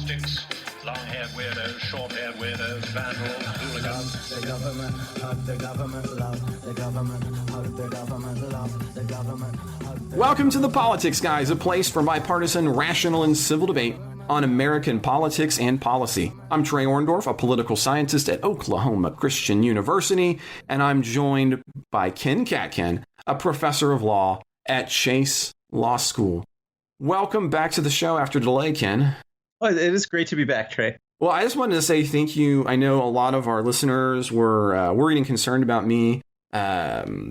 politics, long-haired weirdos, short-haired weirdos, vandals, hooligans. The government, hug the government, love the government, hug the government, love the government, hug the Welcome to The Politics Guys, a place for bipartisan, rational, and civil debate on American politics and policy. I'm Trey Orndorff, a political scientist at Oklahoma Christian University, and I'm joined by Ken Katkin, a professor of law at Chase Law School. Welcome back to the show after delay, Ken. Well, it is great to be back, Trey. Well, I just wanted to say thank you. I know a lot of our listeners were worried and concerned about me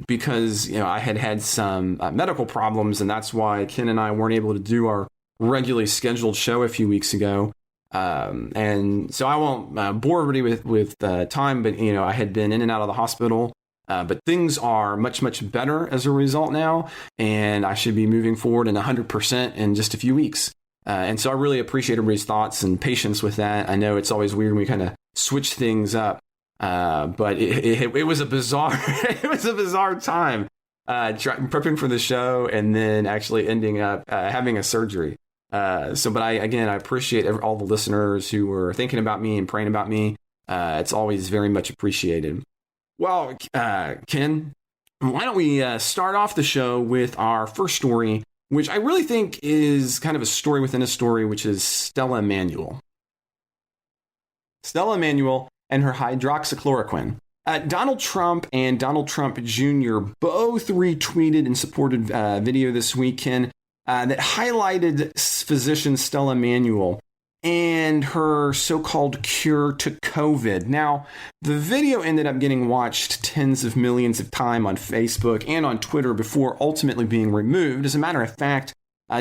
because I had some medical problems, and that's why Ken and I weren't able to do our regularly scheduled show a few weeks ago. And so I won't bore everybody with time, but I had been in and out of the hospital. But things are much, much better as a result now, and I should be moving forward in 100% in just a few weeks. And so I really appreciate everybody's thoughts and patience with that. I know it's always weird when we kind of switch things up, but it was a bizarre time prepping for the show and then actually ending up having a surgery. But I appreciate all the listeners who were thinking about me and praying about me. It's always very much appreciated. Well, Ken, why don't we start off the show with our first story, which I really think is kind of a story within a story, which is Stella Immanuel. Stella Immanuel and her hydroxychloroquine. Donald Trump and Donald Trump Jr. both retweeted and supported video this weekend that highlighted physician Stella Immanuel and her so-called cure to COVID. Now, the video ended up getting watched tens of millions of times on Facebook and on Twitter before ultimately being removed. As a matter of fact,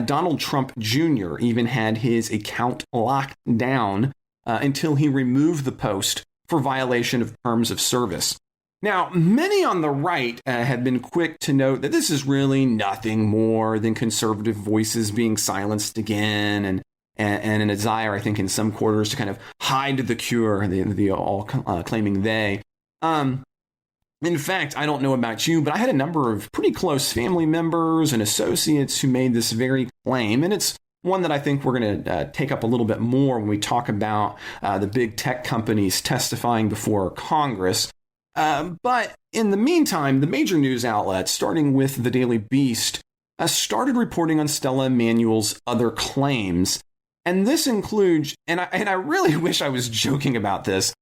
Donald Trump Jr. even had his account locked down until he removed the post for violation of terms of service. Now, many on the right have been quick to note that this is really nothing more than conservative voices being silenced again and a desire, I think, in some quarters to kind of hide the cure, the all claiming they. In fact, I don't know about you, but I had a number of pretty close family members and associates who made this very claim, and it's one that I think we're going to take up a little bit more when we talk about the big tech companies testifying before Congress. But in the meantime, the major news outlets, starting with the Daily Beast, started reporting on Stella Immanuel's other claims. And this includes, and I really wish I was joking about this,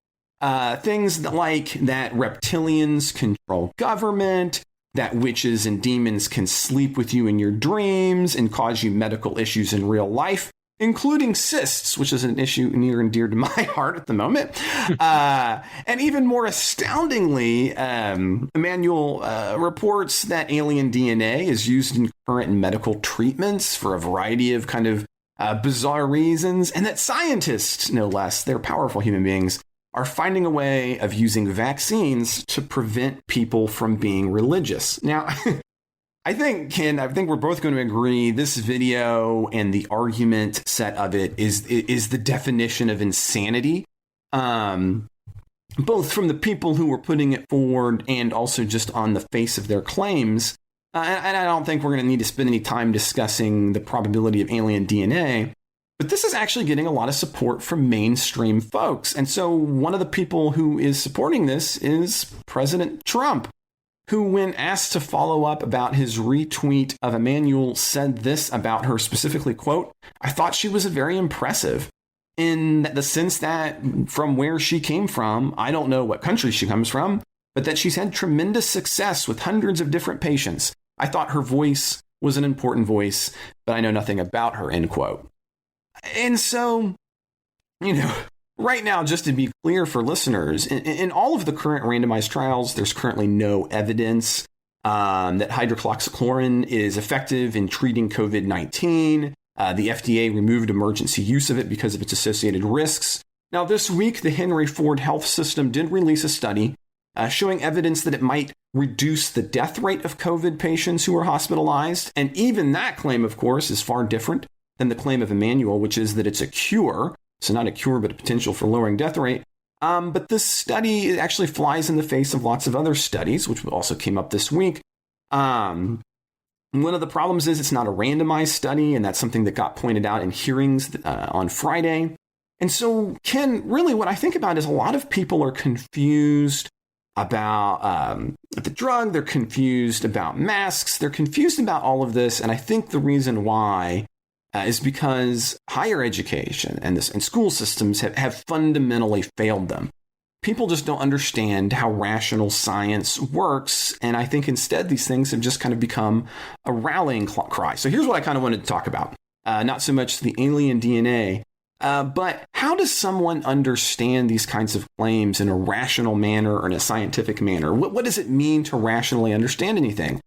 things like that reptilians control government, that witches and demons can sleep with you in your dreams and cause you medical issues in real life, including cysts, which is an issue near and dear to my heart at the moment. And even more astoundingly, Immanuel reports that alien DNA is used in current medical treatments for a variety of kind of bizarre reasons, and that scientists, no less, they're powerful human beings, are finding a way of using vaccines to prevent people from being religious. Now, I think we're both going to agree this video and the argument set of it is the definition of insanity, both from the people who were putting it forward and also just on the face of their claims. And I don't think we're going to need to spend any time discussing the probability of alien DNA, but this is actually getting a lot of support from mainstream folks. And so one of the people who is supporting this is President Trump, who, when asked to follow up about his retweet of Immanuel, said this about her specifically, quote, "I thought she was very impressive in the sense that from where she came from, I don't know what country she comes from, but that she's had tremendous success with hundreds of different patients. I thought her voice was an important voice, but I know nothing about her," end quote. And so, right now, just to be clear for listeners, in all of the current randomized trials, there's currently no evidence that hydroxychloroquine is effective in treating COVID-19. The FDA removed emergency use of it because of its associated risks. Now, this week, the Henry Ford Health System did release a study showing evidence that it might reduce the death rate of COVID patients who are hospitalized. And even that claim, of course, is far different than the claim of Immanuel, which is that it's a cure. So not a cure, but a potential for lowering death rate. But this study actually flies in the face of lots of other studies, which also came up this week. One of the problems is it's not a randomized study, and that's something that got pointed out in hearings on Friday. And so, Ken, really what I think about is a lot of people are confused about the drug. They're confused about masks. They're confused about all of this. And I think the reason why is because higher education and school systems have fundamentally failed them. People just don't understand how rational science works. And I think instead these things have just kind of become a rallying cry. So here's what I kind of wanted to talk about. Not so much the alien DNA, but how does someone understand these kinds of claims in a rational manner or in a scientific manner? What does it mean to rationally understand anything?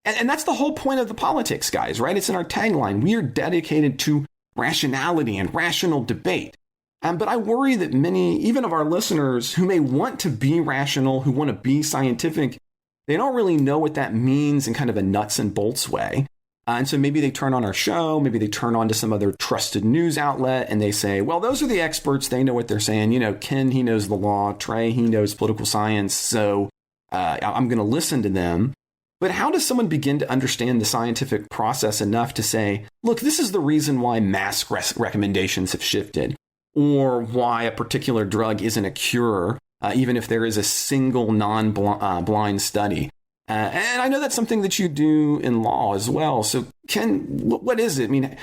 And that's the whole point of the politics, guys, right? It's in our tagline. We are dedicated to rationality and rational debate. But I worry that many, even of our listeners who may want to be rational, who want to be scientific, they don't really know what that means in kind of a nuts and bolts way. And so maybe they turn on our show, maybe they turn on to some other trusted news outlet and they say, well, those are the experts. They know what they're saying. You know, Ken, he knows the law. Trey, he knows political science. So I'm going to listen to them. But how does someone begin to understand the scientific process enough to say, look, this is the reason why mask recommendations have shifted, or why a particular drug isn't a cure, even if there is a single non-blind study? And I know that's something that you do in law as well. So, Ken, what is it? I mean,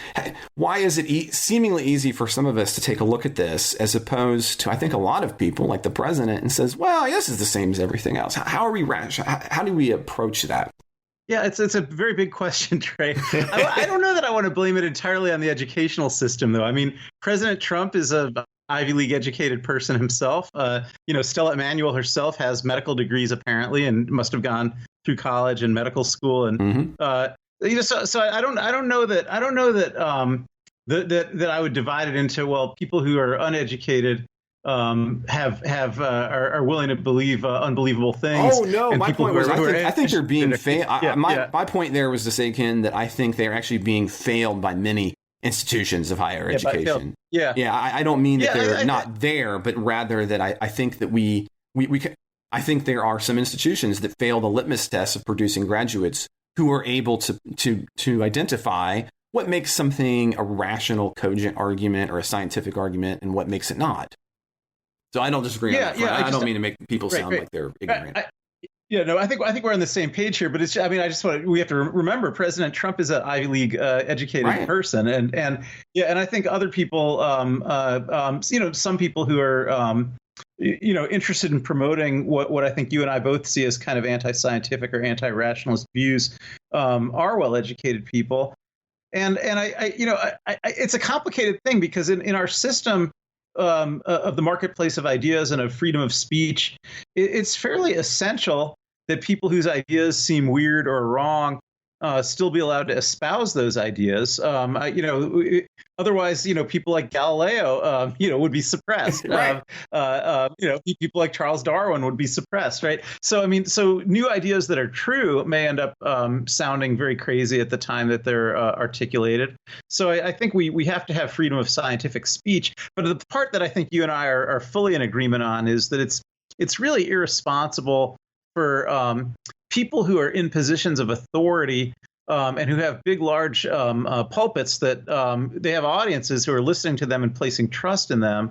why is it seemingly easy for some of us to take a look at this as opposed to, I think, a lot of people like the president and says, well, this is the same as everything else. How are we rational? How do we approach that? Yeah, it's a very big question, Trey. I don't know that I want to blame it entirely on the educational system, though. I mean, President Trump is a Ivy League educated person himself. Stella Immanuel herself has medical degrees apparently, and must have gone through college and medical school. And so I don't know that that I would divide it into, well, people who are uneducated are willing to believe unbelievable things. Oh no, my point was I think they're being failed. My point there was to say, Ken, that I think they're actually being failed by many institutions of higher education. I don't mean that they're not there, but rather that I think that I think there are some institutions that fail the litmus test of producing graduates who are able to identify what makes something a rational, cogent argument or a scientific argument and what makes it not. So I don't disagree on that front. I don't mean to make people sound like they're ignorant. I think we're on the same page here, but we have to remember President Trump is an Ivy League educated person, and I think other people, some people who are interested in promoting what I think you and I both see as kind of anti-scientific or anti-rationalist views are well-educated people, and it's a complicated thing because in our system of the marketplace of ideas and of freedom of speech, it's fairly essential that people whose ideas seem weird or wrong still be allowed to espouse those ideas. Otherwise, people like Galileo, would be suppressed. Right. People like Charles Darwin would be suppressed, right? So, so new ideas that are true may end up sounding very crazy at the time that they're articulated. So I think we have to have freedom of scientific speech. But the part that I think you and I are fully in agreement on is that it's really irresponsible for people who are in positions of authority and who have big, large pulpits that they have audiences who are listening to them and placing trust in them.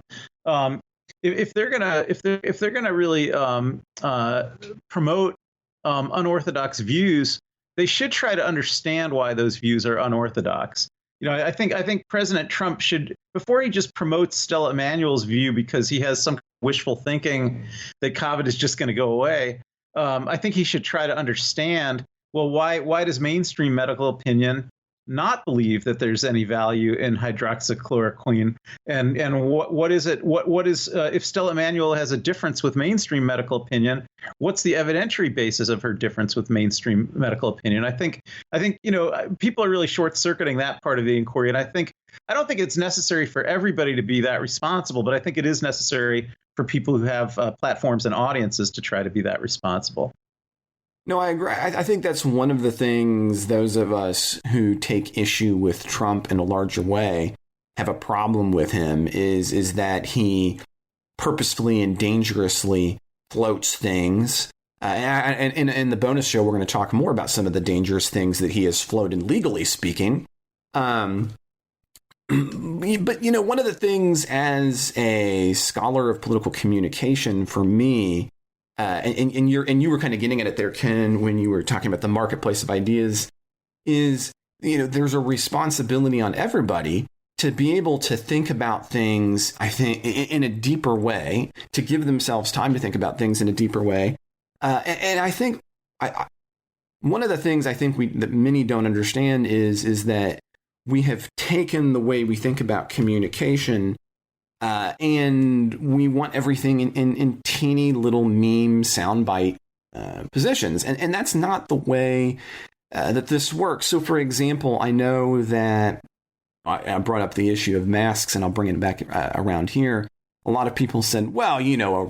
If they're gonna really promote unorthodox views, they should try to understand why those views are unorthodox. I think President Trump should, before he just promotes Stella Immanuel's view because he has some wishful thinking that COVID is just going to go away. I think he should try to understand, well, why does mainstream medical opinion not believe that there's any value in hydroxychloroquine? And what is it? What is if Stella Immanuel has a difference with mainstream medical opinion? What's the evidentiary basis of her difference with mainstream medical opinion? I think people are really short-circuiting that part of the inquiry, and I don't think it's necessary for everybody to be that responsible, but I think it is necessary for people who have platforms and audiences to try to be that responsible. No, I agree. I think that's one of the things those of us who take issue with Trump in a larger way have a problem with him is that he purposefully and dangerously floats things. And in the bonus show, we're going to talk more about some of the dangerous things that he has floated, legally speaking. But, one of the things as a scholar of political communication for me, and you were kind of getting at it there, Ken, when you were talking about the marketplace of ideas, is, there's a responsibility on everybody to be able to think about things, I think, in a deeper way, to give themselves time to think about things in a deeper way. And I think one of the things I think that many don't understand is that we have taken the way we think about communication and we want everything in teeny little meme soundbite positions. And that's not the way that this works. So, for example, I know that I brought up the issue of masks, and I'll bring it back around here. A lot of people said, well,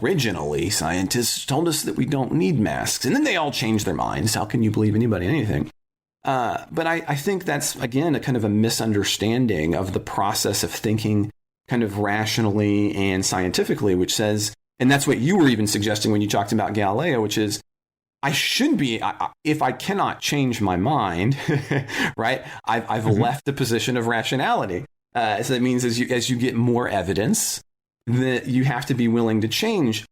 originally scientists told us that we don't need masks, and then they all changed their minds. How can you believe anybody anything? But I think that's, again, a kind of a misunderstanding of the process of thinking kind of rationally and scientifically, which says, and that's what you were even suggesting when you talked about Galileo, which is, I should be, if I cannot change my mind, right? I've left the position of rationality. So that means as you get more evidence, that you have to be willing to change.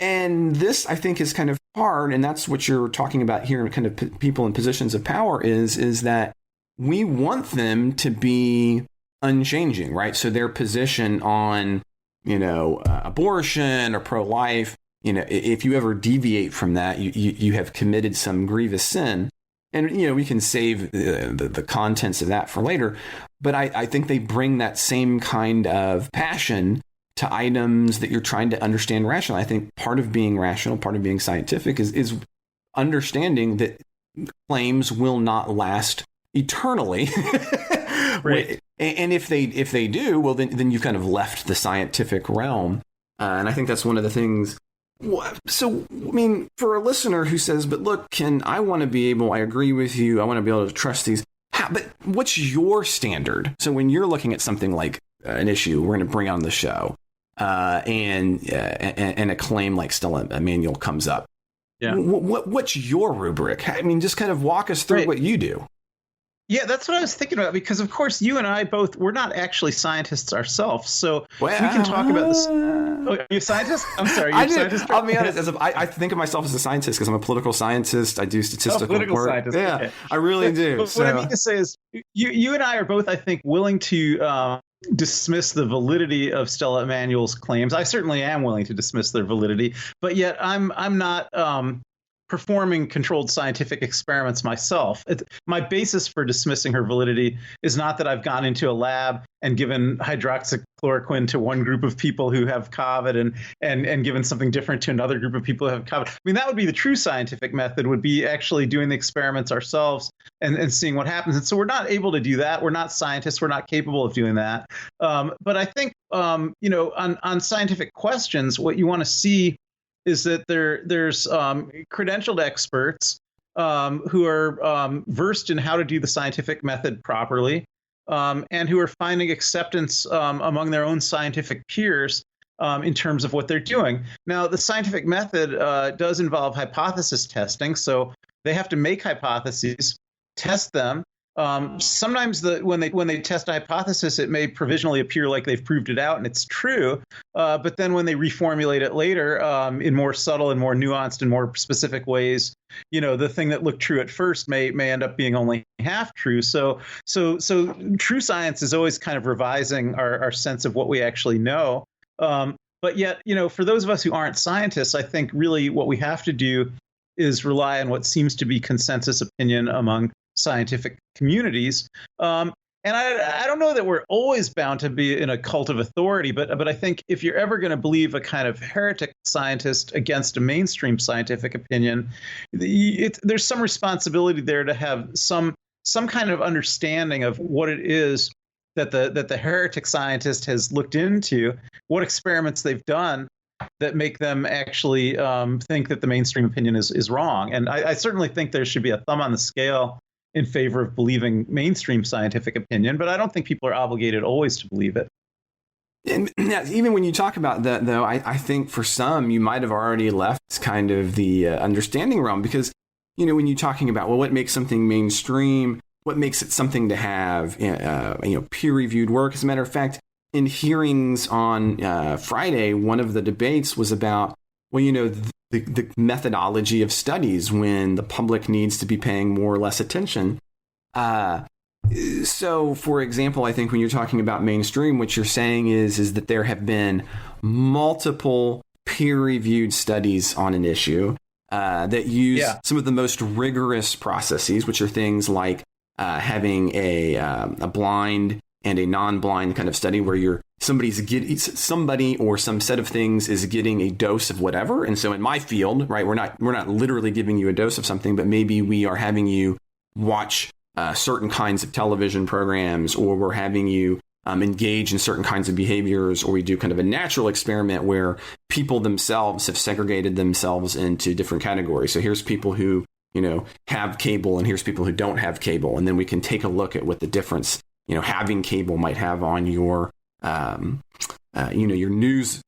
And this, I think, is kind of hard. And that's what you're talking about here in kind of people in positions of power is that we want them to be unchanging, right? So their position on, abortion or pro-life, if you ever deviate from that, you have committed some grievous sin. And, we can save the contents of that for later. But I think they bring that same kind of passion to items that you're trying to understand rationally. I think part of being rational, part of being scientific is understanding that claims will not last eternally. Right. And if they do, well, then you've kind of left the scientific realm. And I think that's one of the things. So, for a listener who says, but look, Ken, I agree with you. I want to be able to trust these. But what's your standard? So when you're looking at something like an issue we're going to bring on the show, and a claim like Stella Immanuel comes up, what's your rubric? Just kind of walk us through what you do. Yeah, that's what I was thinking about, because, of course, you and I we're not actually scientists ourselves, so we can talk about this. Oh, are you a scientist? I'm sorry, you're a scientist? I'll be honest, I think of myself as a scientist because I'm a political scientist. I do statistical political work. Scientist. Yeah, okay. I really do. But what I mean to say is, you and I are both, I think, willing to dismiss the validity of Stella Immanuel's claims. I certainly am willing to dismiss their validity, but yet I'm not performing controlled scientific experiments myself. My basis for dismissing her validity is not that I've gone into a lab and given hydroxychloroquine to one group of people who have COVID and given something different to another group of people who have COVID. That would be the true scientific method, would be actually doing the experiments ourselves and seeing what happens. And so we're not able to do that. We're not scientists. We're not capable of doing that. But I think, on scientific questions, what you want to see is that there's credentialed experts who are versed in how to do the scientific method properly, and who are finding acceptance among their own scientific peers in terms of what they're doing. Now, the scientific method does involve hypothesis testing, so they have to make hypotheses, test them. Sometimes when they test a hypothesis, it may provisionally appear like they've proved it out and it's true. But then when they reformulate it later in more subtle and more nuanced and more specific ways, the thing that looked true at first may end up being only half true. So true science is always kind of revising our sense of what we actually know. But yet, for those of us who aren't scientists, I think really what we have to do is rely on what seems to be consensus opinion among scientific communities. And I don't know that we're always bound to be in a cult of authority, but I think if you're ever going to believe a kind of heretic scientist against a mainstream scientific opinion, there's some responsibility there to have some kind of understanding of what it is that the heretic scientist has looked into, what experiments they've done that make them actually think that the mainstream opinion is wrong. And I certainly think there should be a thumb on the scale in favor of believing mainstream scientific opinion, but I don't think people are obligated always to believe it. And even when you talk about that, though, I think for some, you might have already left kind of the understanding realm, because, when you're talking about, well, what makes something mainstream, what makes it something to have peer-reviewed work. As a matter of fact, in hearings on Friday, one of the debates was about, the methodology of studies when the public needs to be paying more or less attention. So, for example, I think when you're talking about mainstream, what you're saying is that there have been multiple peer-reviewed studies on an issue that use some of the most rigorous processes, which are things like having a blind and a non-blind kind of study where somebody or some set of things is getting a dose of whatever. And so in my field, right, we're not literally giving you a dose of something, but maybe we are having you watch certain kinds of television programs, or we're having you engage in certain kinds of behaviors, or we do kind of a natural experiment where people themselves have segregated themselves into different categories. So here's people who, have cable, and here's people who don't have cable. And then we can take a look at what the difference, having cable might have on your, your news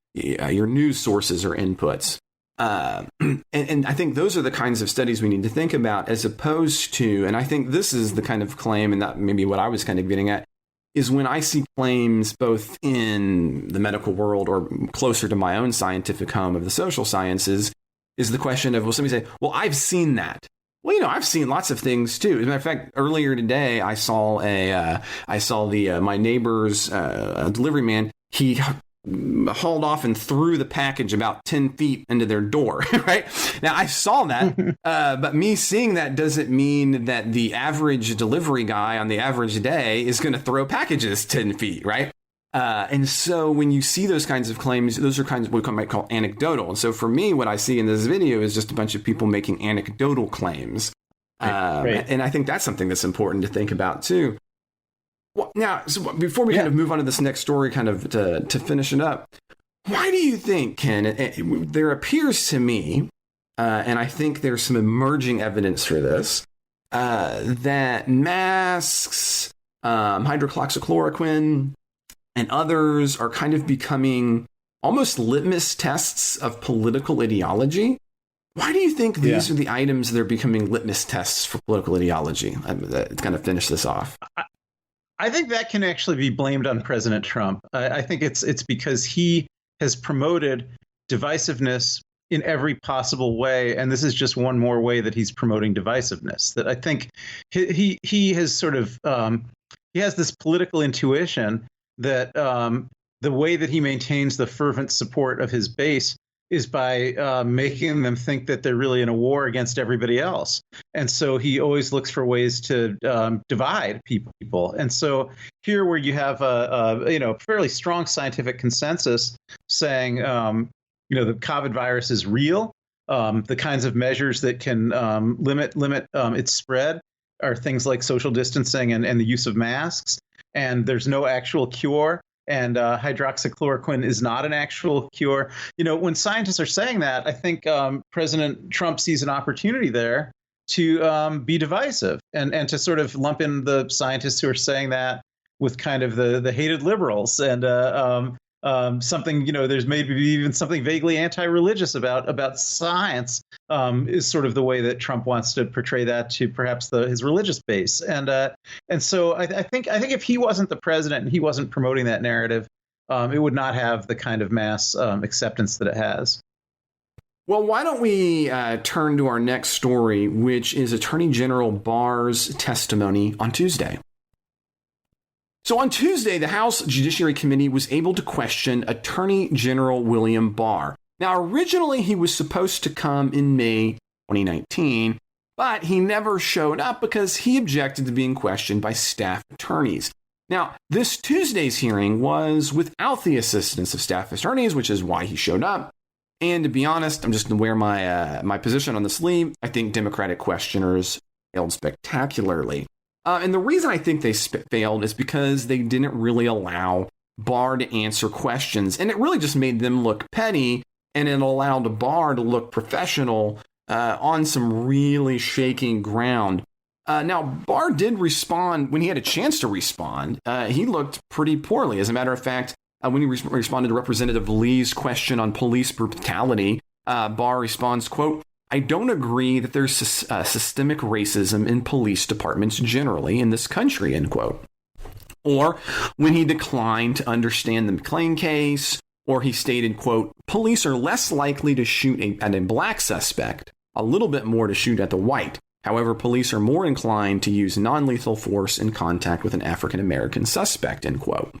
sources or inputs. And I think those are the kinds of studies we need to think about, as opposed to, and I think this is the kind of claim, and that maybe what I was kind of getting at, is when I see claims both in the medical world or closer to my own scientific home of the social sciences, is the question of, somebody say, well, I've seen that. Well, I've seen lots of things too. As a matter of fact, earlier today, I saw my neighbor's delivery man. He hauled off and threw the package about 10 feet into their door, right? Now, I saw that, but me seeing that doesn't mean that the average delivery guy on the average day is going to throw packages 10 feet, right? And so when you see those kinds of claims, those are kinds of what we might call anecdotal. And so for me, what I see in this video is just a bunch of people making anecdotal claims. Right. And I think that's something that's important to think about, too. Well, now, so before we kind of move on to this next story, kind of to finish it up, why do you think, Ken, there appears to me, and I think there's some emerging evidence for this, that masks, hydroxychloroquine, and others are kind of becoming almost litmus tests of political ideology. Why do you think these are the items that are becoming litmus tests for political ideology? To kind of finish this off. I think that can actually be blamed on President Trump. I think it's because he has promoted divisiveness in every possible way, and this is just one more way that he's promoting divisiveness. That I think he has sort of he has this political intuition that the way that he maintains the fervent support of his base is by making them think that they're really in a war against everybody else. And so he always looks for ways to divide people. And so here where you have a fairly strong scientific consensus saying, the COVID virus is real, the kinds of measures that can limit its spread are things like social distancing and the use of masks. And there's no actual cure. And hydroxychloroquine is not an actual cure. When scientists are saying that, I think President Trump sees an opportunity there to be divisive and to sort of lump in the scientists who are saying that with kind of the hated liberals and something, there's maybe even something vaguely anti-religious about science is sort of the way that Trump wants to portray that to perhaps his religious base. And so I think if he wasn't the president and he wasn't promoting that narrative, it would not have the kind of mass acceptance that it has. Well, why don't we turn to our next story, which is Attorney General Barr's testimony on Tuesday. So on Tuesday, the House Judiciary Committee was able to question Attorney General William Barr. Now, originally, he was supposed to come in May 2019, but he never showed up because he objected to being questioned by staff attorneys. Now, this Tuesday's hearing was without the assistance of staff attorneys, which is why he showed up. And to be honest, I'm just going to wear my position on the sleeve. I think Democratic questioners failed spectacularly. And the reason I think they failed is because they didn't really allow Barr to answer questions. And it really just made them look petty, and it allowed Barr to look professional on some really shaking ground. Now, Barr did respond when he had a chance to respond. He looked pretty poorly. As a matter of fact, when he responded to Representative Lee's question on police brutality, Barr responds, quote, I don't agree that there's systemic racism in police departments generally in this country, end quote. Or when he declined to understand the McClain case, or he stated, quote, police are less likely to shoot at a black suspect, a little bit more to shoot at the white. However, police are more inclined to use non-lethal force in contact with an African-American suspect, end quote.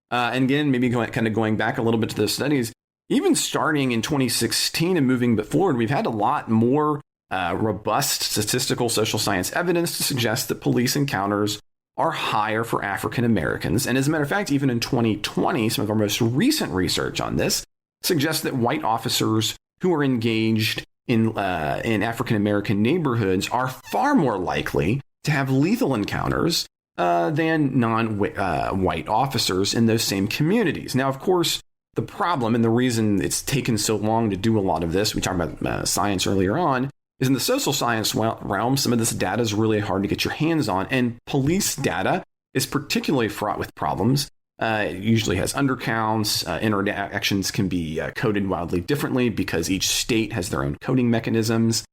And again, maybe going back a little bit to the studies, even starting in 2016 and moving forward, we've had a lot more robust statistical social science evidence to suggest that police encounters are higher for African Americans. And as a matter of fact, even in 2020, some of our most recent research on this suggests that white officers who are engaged in African American neighborhoods are far more likely to have lethal encounters than non-white officers in those same communities. Now, of course, the problem and the reason it's taken so long to do a lot of this, we talked about science earlier on, is in the social science realm, some of this data is really hard to get your hands on. And police data is particularly fraught with problems. It usually has undercounts. Interactions can be coded wildly differently because each state has their own coding mechanisms.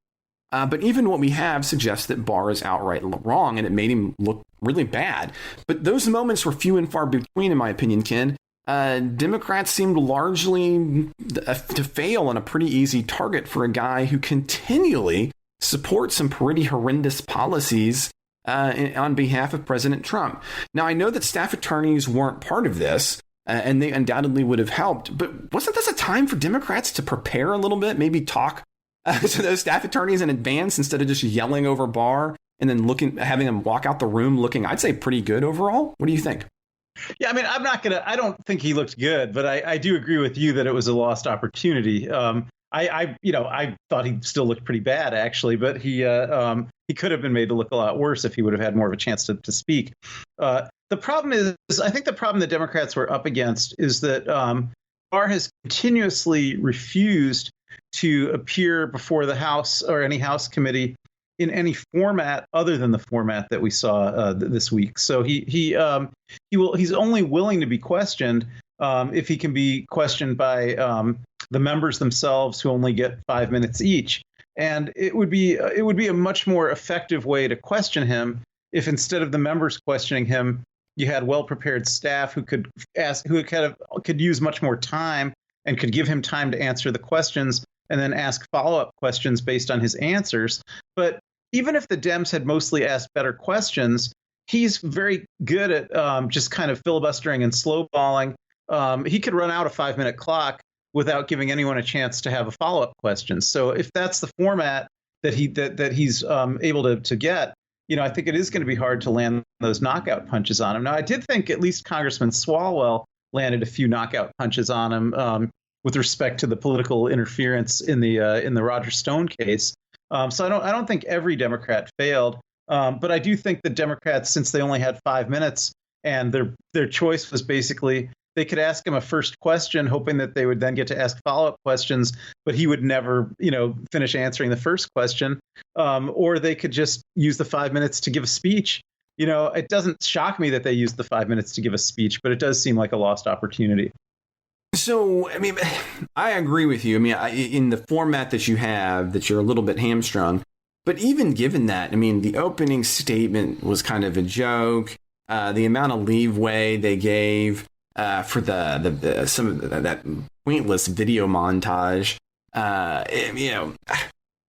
But even what we have suggests that Barr is outright wrong, and it made him look really bad. But those moments were few and far between, in my opinion, Ken. Democrats seemed largely to fail on a pretty easy target for a guy who continually supports some pretty horrendous policies on behalf of President Trump. Now, I know that staff attorneys weren't part of this, and they undoubtedly would have helped. But wasn't this a time for Democrats to prepare a little bit, maybe talk to those staff attorneys in advance instead of just yelling over Barr and then having them walk out the room looking, I'd say, pretty good overall? What do you think? Yeah, I mean, I don't think he looked good, but I do agree with you that it was a lost opportunity. I thought he still looked pretty bad, actually, but he could have been made to look a lot worse if he would have had more of a chance to speak. The problem is, I think the problem the Democrats were up against is that Barr has continuously refused to appear before the House or any House committee in any format other than the format that we saw this week. So he's only willing to be questioned if he can be questioned by the members themselves, who only get 5 minutes each. And it would be a much more effective way to question him if, instead of the members questioning him, you had well-prepared staff who could use much more time and could give him time to answer the questions and then ask follow-up questions based on his answers. But even if the Dems had mostly asked better questions, he's very good at just kind of filibustering and slowballing. He could run out a 5-minute clock without giving anyone a chance to have a follow-up question. So if that's the format that he's able to get, I think it is going to be hard to land those knockout punches on him. Now, I did think at least Congressman Swalwell landed a few knockout punches on him with respect to the political interference in the Roger Stone case. So I don't think every Democrat failed, but I do think the Democrats, since they only had 5 minutes and their choice was basically they could ask him a first question, hoping that they would then get to ask follow-up questions, but he would never, finish answering the first question, or they could just use the 5 minutes to give a speech. It doesn't shock me that they used the 5 minutes to give a speech, but it does seem like a lost opportunity. So, I mean, I agree with you. I mean, in the format that you have, that you're a little bit hamstrung. But even given that, I mean, the opening statement was kind of a joke. The amount of leeway they gave for some of that pointless video montage,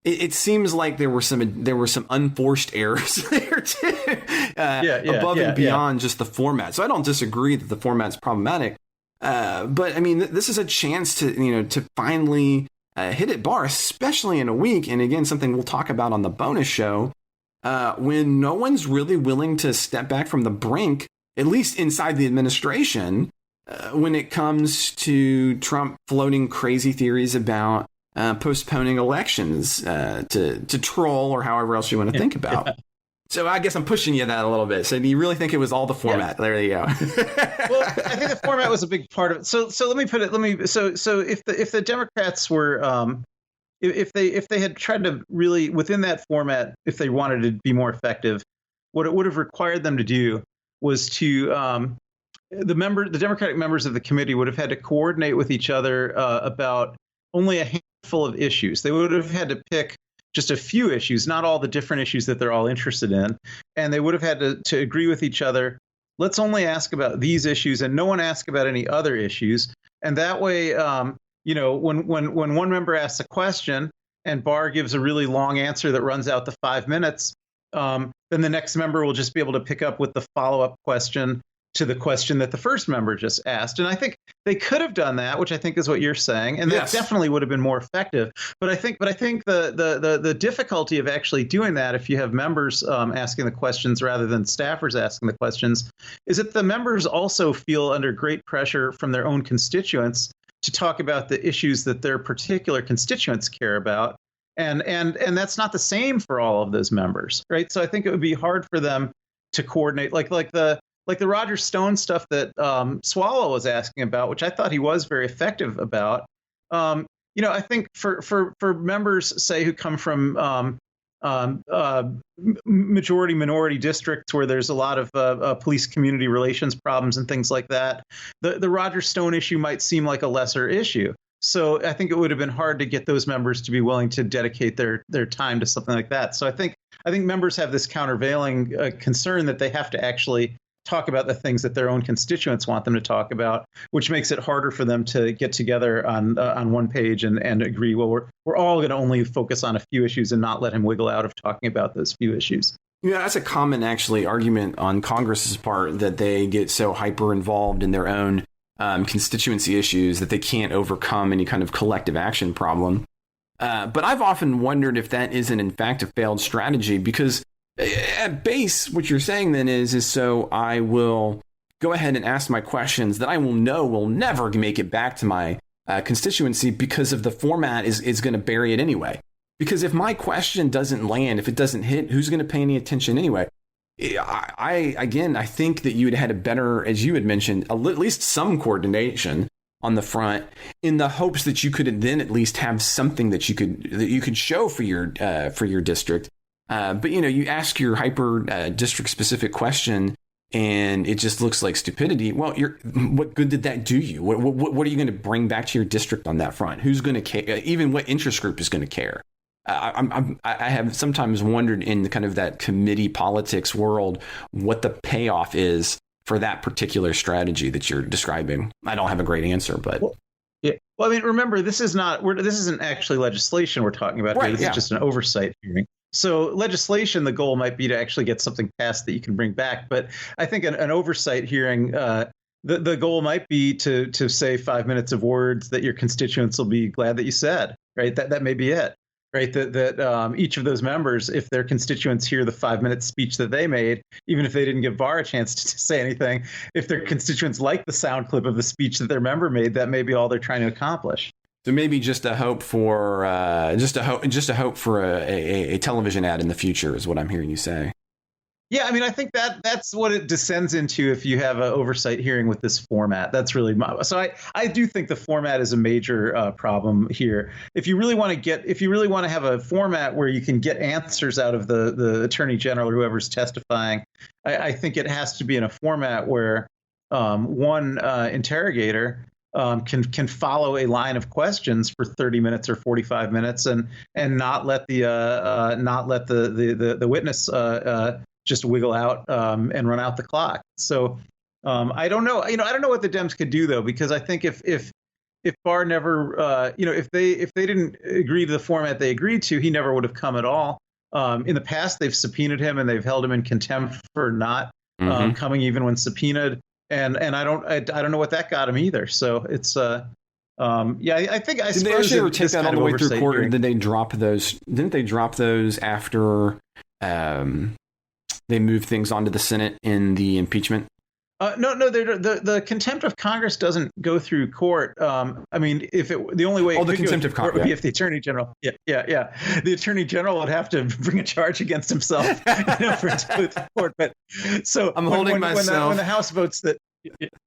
it seems like there were some unforced errors there too, above and beyond just the format. So I don't disagree that the format's problematic. But I mean, this is a chance to finally hit at Barr, especially in a week. And again, something we'll talk about on the bonus show, when no one's really willing to step back from the brink, at least inside the administration, when it comes to Trump floating crazy theories about postponing elections to troll or however else you want to think about. Yeah. So I guess I'm pushing you that a little bit. So do you really think it was all the format? Yeah. There you go. Well, I think the format was a big part of it. So let me put it. So if the Democrats were if they had tried to really within that format, if they wanted to be more effective, what it would have required them to do was to the Democratic members of the committee would have had to coordinate with each other about only a handful of issues. They would have had to pick just a few issues, not all the different issues that they're all interested in. And they would have had to agree with each other. Let's only ask about these issues and no one ask about any other issues. And that way, when one member asks a question and Barr gives a really long answer that runs out to 5 minutes, then the next member will just be able to pick up with the follow-up question to the question that the first member just asked. And I think they could have done that, which I think is what you're saying, and that definitely would have been more effective. But I think the difficulty of actually doing that, if you have members asking the questions rather than staffers asking the questions, is that the members also feel under great pressure from their own constituents to talk about the issues that their particular constituents care about. And that's not the same for all of those members, right? So I think it would be hard for them to coordinate, like the Roger Stone stuff that Swallow was asking about, which I thought he was very effective about. I think for members, say, who come from majority minority districts where there's a lot of police community relations problems and things like that, the Roger Stone issue might seem like a lesser issue. So I think it would have been hard to get those members to be willing to dedicate their time to something like that. So I think members have this countervailing concern that they have to actually talk about the things that their own constituents want them to talk about, which makes it harder for them to get together on one page and agree, well, we're all going to only focus on a few issues and not let him wiggle out of talking about those few issues. Yeah, that's a common, actually, argument on Congress's part, that they get so hyper involved in their own constituency issues that they can't overcome any kind of collective action problem. But I've often wondered if that isn't, in fact, a failed strategy, because at base, what you're saying then is so I will go ahead and ask my questions that I will know will never make it back to my constituency, because of the format is going to bury it anyway. Because if my question doesn't land, if it doesn't hit, who's going to pay any attention anyway? I think that you would have had a better, as you had mentioned, at least some coordination on the front, in the hopes that you could then at least have something that you could show for your district. But you ask your hyper district specific question, and it just looks like stupidity. Well, what good did that do you? What are you going to bring back to your district on that front? Who's going to care? Even what interest group is going to care? I have sometimes wondered in the kind of that committee politics world what the payoff is for that particular strategy that you're describing. I don't have a great answer, but. Yeah. Well, I mean, remember, this isn't actually legislation we're talking about here. This is just an oversight hearing. So legislation, the goal might be to actually get something passed that you can bring back. But I think an oversight hearing, the goal might be to say 5 minutes of words that your constituents will be glad that you said, right? That may be it, right? That each of those members, if their constituents hear the 5-minute speech that they made, even if they didn't give Barr a chance to say anything, if their constituents like the sound clip of the speech that their member made, that may be all they're trying to accomplish. So maybe just a hope for a television ad in the future is what I'm hearing you say. Yeah, I mean, I think that's what it descends into if you have an oversight hearing with this format. That's really so. I do think the format is a major problem here. If you really want to have a format where you can get answers out of the attorney general or whoever's testifying, I think it has to be in a format where one interrogator can follow a line of questions for 30 minutes or 45 minutes and not let the witness just wiggle out and run out the clock. So I don't know. I don't know what the Dems could do, though, because I think if Barr never, if they didn't agree to the format they agreed to, he never would have come at all. In the past, they've subpoenaed him and they've held him in contempt for not coming even when subpoenaed. And I don't know what that got him either. So it's I think I did they actually ever take that all the way through court, or did they drop those? Didn't they drop those after they moved things onto the Senate in the impeachment? No, the contempt of Congress doesn't go through court. I mean, the only way the contempt of Congress would be if the attorney general, the attorney general would have to bring a charge against himself for it to go through court. But so I'm holding myself. When the House votes that,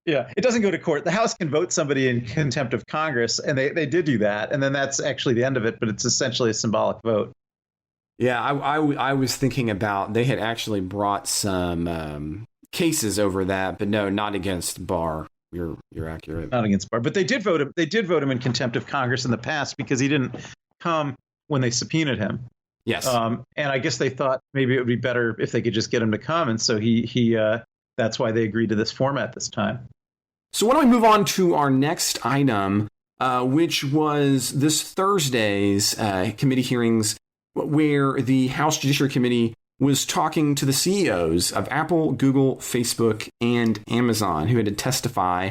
it doesn't go to court. The House can vote somebody in contempt of Congress, and they did do that, and then that's actually the end of it. But it's essentially a symbolic vote. Yeah, I was thinking about they had actually brought some cases over that, but no, not against Barr. You're accurate. Not against Barr, but they did vote him. They did vote him in contempt of Congress in the past because he didn't come when they subpoenaed him. Yes. And I guess they thought maybe it would be better if they could just get him to come. And so he that's why they agreed to this format this time. So why don't we move on to our next item, which was this Thursday's committee hearings, where the House Judiciary Committee was talking to the CEOs of Apple, Google, Facebook, and Amazon, who had to testify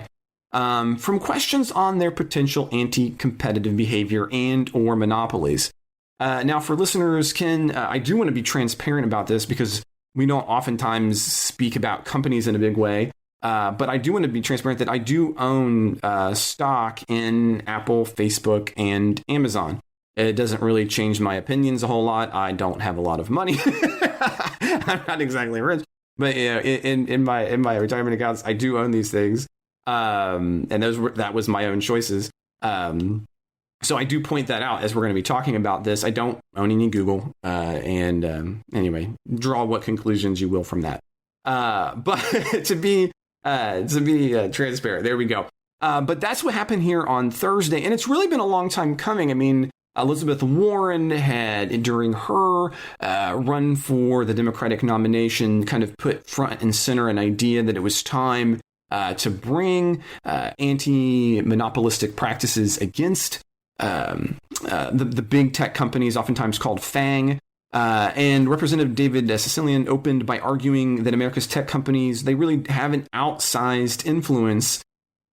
from questions on their potential anti-competitive behavior and or monopolies. Now, for listeners, Ken, I do want to be transparent about this because we don't oftentimes speak about companies in a big way. But I do want to be transparent that I do own stock in Apple, Facebook, and Amazon. It doesn't really change my opinions a whole lot. I don't have a lot of money. I'm not exactly rich, but in my retirement accounts, I do own these things, and that was my own choices. So I do point that out as we're going to be talking about this. I don't own any Google, and anyway, draw what conclusions you will from that. But to be transparent, there we go. But that's what happened here on Thursday, and it's really been a long time coming. I mean, Elizabeth Warren had, during her run for the Democratic nomination, kind of put front and center an idea that it was time to bring anti-monopolistic practices against the big tech companies, oftentimes called FANG. And Representative David Cecilian opened by arguing that America's tech companies, they really have an outsized influence,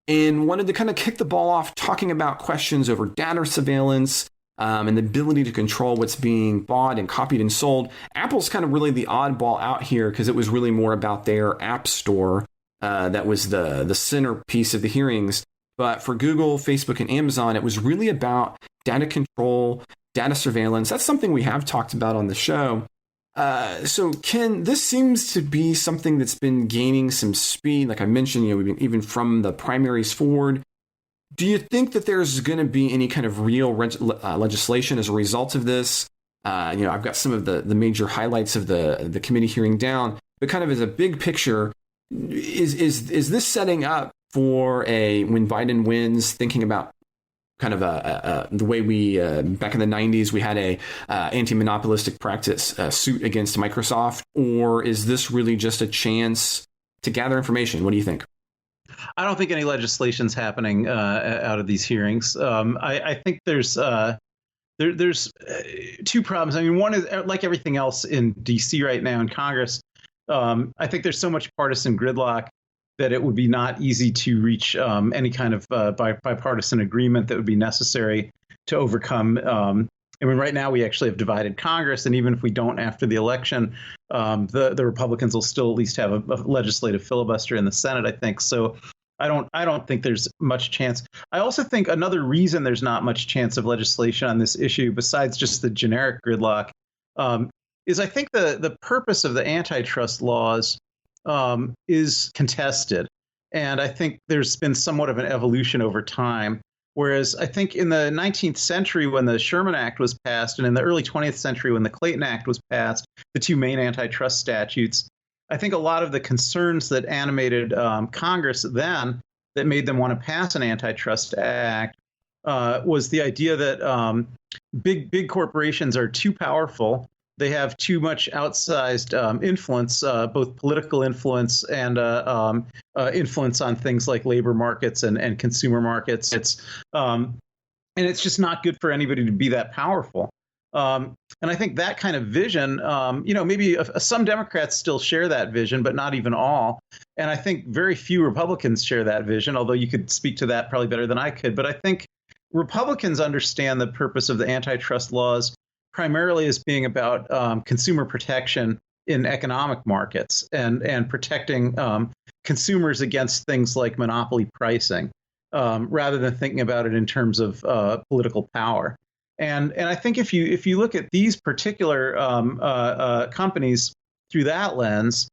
and wanted to kind of kick the ball off talking about questions over data surveillance and the ability to control what's being bought and copied and sold. Apple's kind of really the oddball out here because it was really more about their app store that was the centerpiece of the hearings. But for Google, Facebook, and Amazon, it was really about data control, data surveillance. That's something we have talked about on the show. So, Ken, this seems to be something that's been gaining some speed. Like I mentioned, even from the primaries forward. Do you think that there's going to be any kind of real legislation as a result of this? I've got some of the major highlights of the committee hearing down, but kind of as a big picture, is this setting up for when Biden wins, thinking about kind of the way we back in the 90s we had a anti-monopolistic practice suit against Microsoft, or is this really just a chance to gather information? What do you think? I don't think any legislation's happening out of these hearings. I think there's two problems. I mean, one is, like everything else in D.C. right now in Congress, I think there's so much partisan gridlock that it would be not easy to reach any kind of bipartisan agreement that would be necessary to overcome. I mean, right now we actually have divided Congress, and even if we don't after the election, the Republicans will still at least have a legislative filibuster in the Senate, I think. So I don't think there's much chance. I also think another reason there's not much chance of legislation on this issue, besides just the generic gridlock, is I think the purpose of the antitrust laws is contested. And I think there's been somewhat of an evolution over time. Whereas I think in the 19th century, when the Sherman Act was passed, and in the early 20th century, when the Clayton Act was passed, the two main antitrust statutes, I think a lot of the concerns that animated Congress then that made them want to pass an antitrust act was the idea that big corporations are too powerful. They have too much outsized influence, both political influence and influence on things like labor markets and consumer markets. And it's just not good for anybody to be that powerful. And I think that kind of vision, maybe some Democrats still share that vision, but not even all. And I think very few Republicans share that vision, although you could speak to that probably better than I could. But I think Republicans understand the purpose of the antitrust laws primarily as being about consumer protection in economic markets and protecting consumers against things like monopoly pricing, rather than thinking about it in terms of political power. And I think if you look at these particular companies through that lens,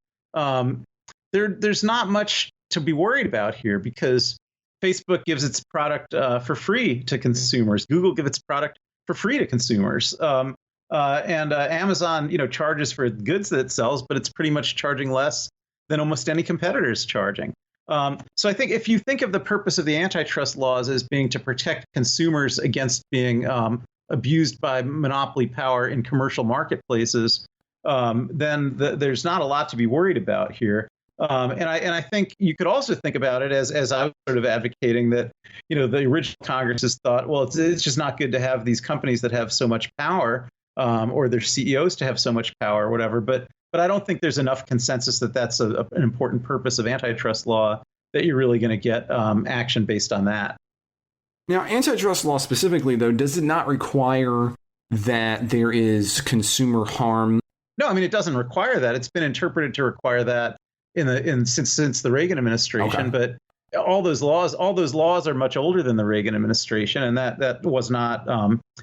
there's not much to be worried about here, because Facebook gives its product for free to consumers. Google gives its product for free to consumers. And Amazon, charges for goods that it sells, but it's pretty much charging less than almost any competitor is charging. So I think if you think of the purpose of the antitrust laws as being to protect consumers against being abused by monopoly power in commercial marketplaces, then there's not a lot to be worried about here. And I think you could also think about it as I was sort of advocating that, the original Congresses thought, well, it's just not good to have these companies that have so much power, or their CEOs to have so much power or whatever. But I don't think there's enough consensus that that's an important purpose of antitrust law, that you're really going to get action based on that. Now, antitrust law specifically, though, does it not require that there is consumer harm? No, I mean, it doesn't require that. It's been interpreted to require that since the Reagan administration. Okay. But all those laws are much older than the Reagan administration, and that was not.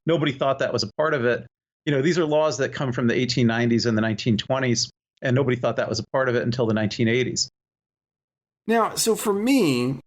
Nobody thought that was a part of it. These are laws that come from the 1890s and the 1920s, and nobody thought that was a part of it until the 1980s. Now, so for me,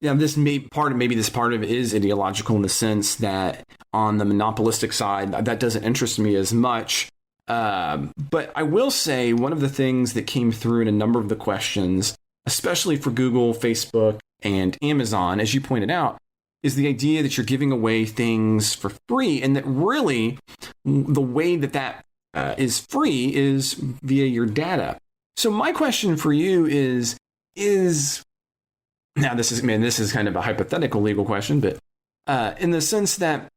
this part of it is ideological in the sense that on the monopolistic side, that doesn't interest me as much. But I will say one of the things that came through in a number of the questions, especially for Google, Facebook, and Amazon, as you pointed out, is the idea that you're giving away things for free, and that really the way that is free is via your data. So my question for you is now this is kind of a hypothetical legal question, but in the sense that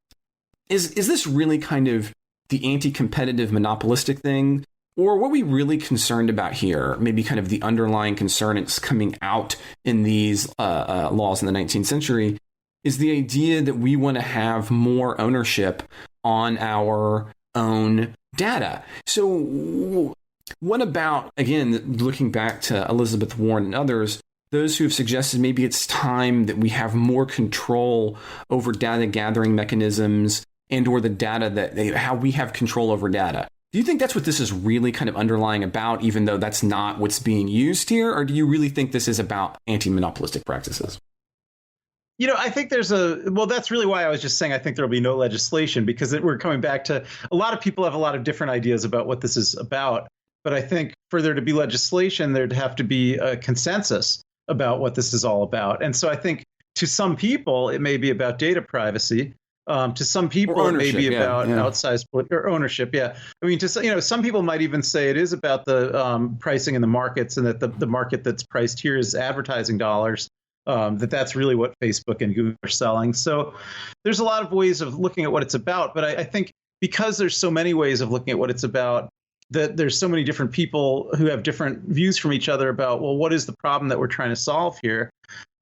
is this really kind of the anti-competitive monopolistic thing, or what we really concerned about here, maybe kind of the underlying concern it's coming out in these laws in the 19th century, is the idea that we want to have more ownership on our own data. So what about, again, looking back to Elizabeth Warren and others, those who have suggested maybe it's time that we have more control over data gathering mechanisms and or the data how we have control over data. Do you think that's what this is really kind of underlying about, even though that's not what's being used here? Or do you really think this is about anti-monopolistic practices? I think that's really why I was just saying I think there'll be no legislation, because we're coming back to a lot of people have a lot of different ideas about what this is about. But I think for there to be legislation, there'd have to be a consensus about what this is all about. And so I think to some people, it may be about data privacy. To some people, it may be about outsized or ownership. Yeah. I mean, some people might even say it is about the pricing in the markets, and that the market that's priced here is advertising dollars. That's really what Facebook and Google are selling. So there's a lot of ways of looking at what it's about. But I think because there's so many ways of looking at what it's about, that there's so many different people who have different views from each other about, well, what is the problem that we're trying to solve here,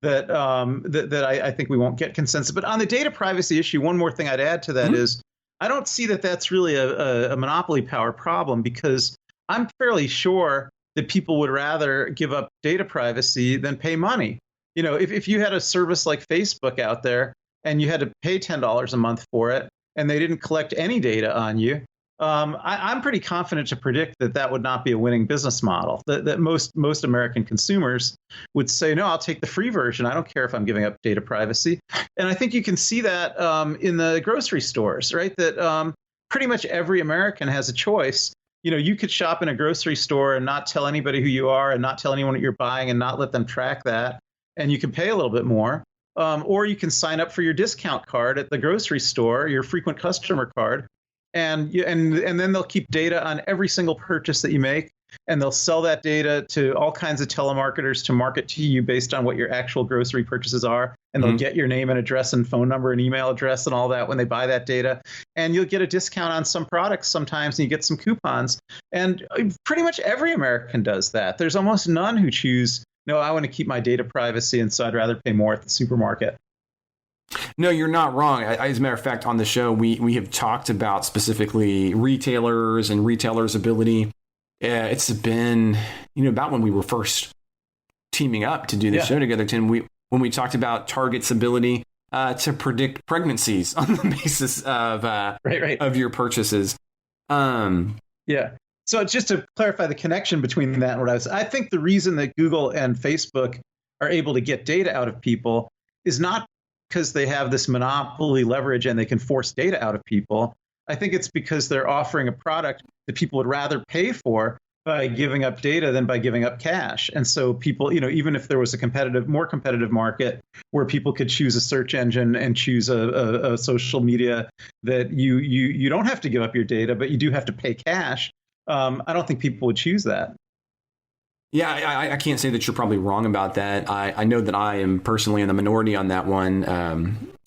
that I think we won't get consensus. But on the data privacy issue, one more thing I'd add to that is I don't see that that's really a monopoly power problem, because I'm fairly sure that people would rather give up data privacy than pay money. If you had a service like Facebook out there and you had to pay $10 a month for it, and they didn't collect any data on you, I'm pretty confident to predict that would not be a winning business model. That most American consumers would say, no, I'll take the free version. I don't care if I'm giving up data privacy. And I think you can see that in the grocery stores, right? That pretty much every American has a choice. You could shop in a grocery store and not tell anybody who you are, and not tell anyone what you're buying, and not let them track that. And you can pay a little bit more. Or you can sign up for your discount card at the grocery store, your frequent customer card. And then they'll keep data on every single purchase that you make, and they'll sell that data to all kinds of telemarketers to market to you based on what your actual grocery purchases are. And they'll get your name and address and phone number and email address and all that when they buy that data. And you'll get a discount on some products sometimes, and you get some coupons. And pretty much every American does that. There's almost none who choose, no, I want to keep my data privacy, and so I'd rather pay more at the supermarket. No, you're not wrong. As a matter of fact, on the show, we have talked about specifically retailers and retailers' ability. It's been, about when we were first teaming up to do the show together, Tim, when we talked about Target's ability to predict pregnancies on the basis of of your purchases. So just to clarify the connection between that and what I think the reason that Google and Facebook are able to get data out of people is not because they have this monopoly leverage and they can force data out of people. I think it's because they're offering a product that people would rather pay for by giving up data than by giving up cash. And so people, even if there was a more competitive market where people could choose a search engine and choose a social media that you don't have to give up your data, but you do have to pay cash. I don't think people would choose that. Yeah, I can't say that you're probably wrong about that. I know that I am personally in the minority on that one.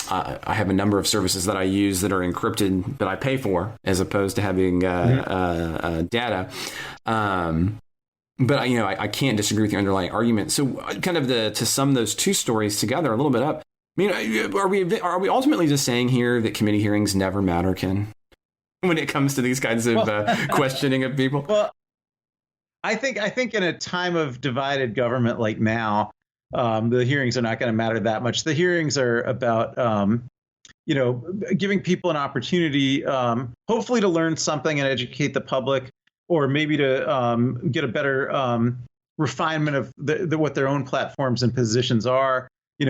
I have a number of services that I use that are encrypted that I pay for, as opposed to having data. But I can't disagree with your underlying argument. So, kind of to sum those two stories together a little bit up. I mean, are we ultimately just saying here that committee hearings never matter, Ken, when it comes to these kinds of questioning of people? Well, I think in a time of divided government like now, the hearings are not going to matter that much. The hearings are about, giving people an opportunity, hopefully to learn something and educate the public, or maybe to get a better refinement of what their own platforms and positions are.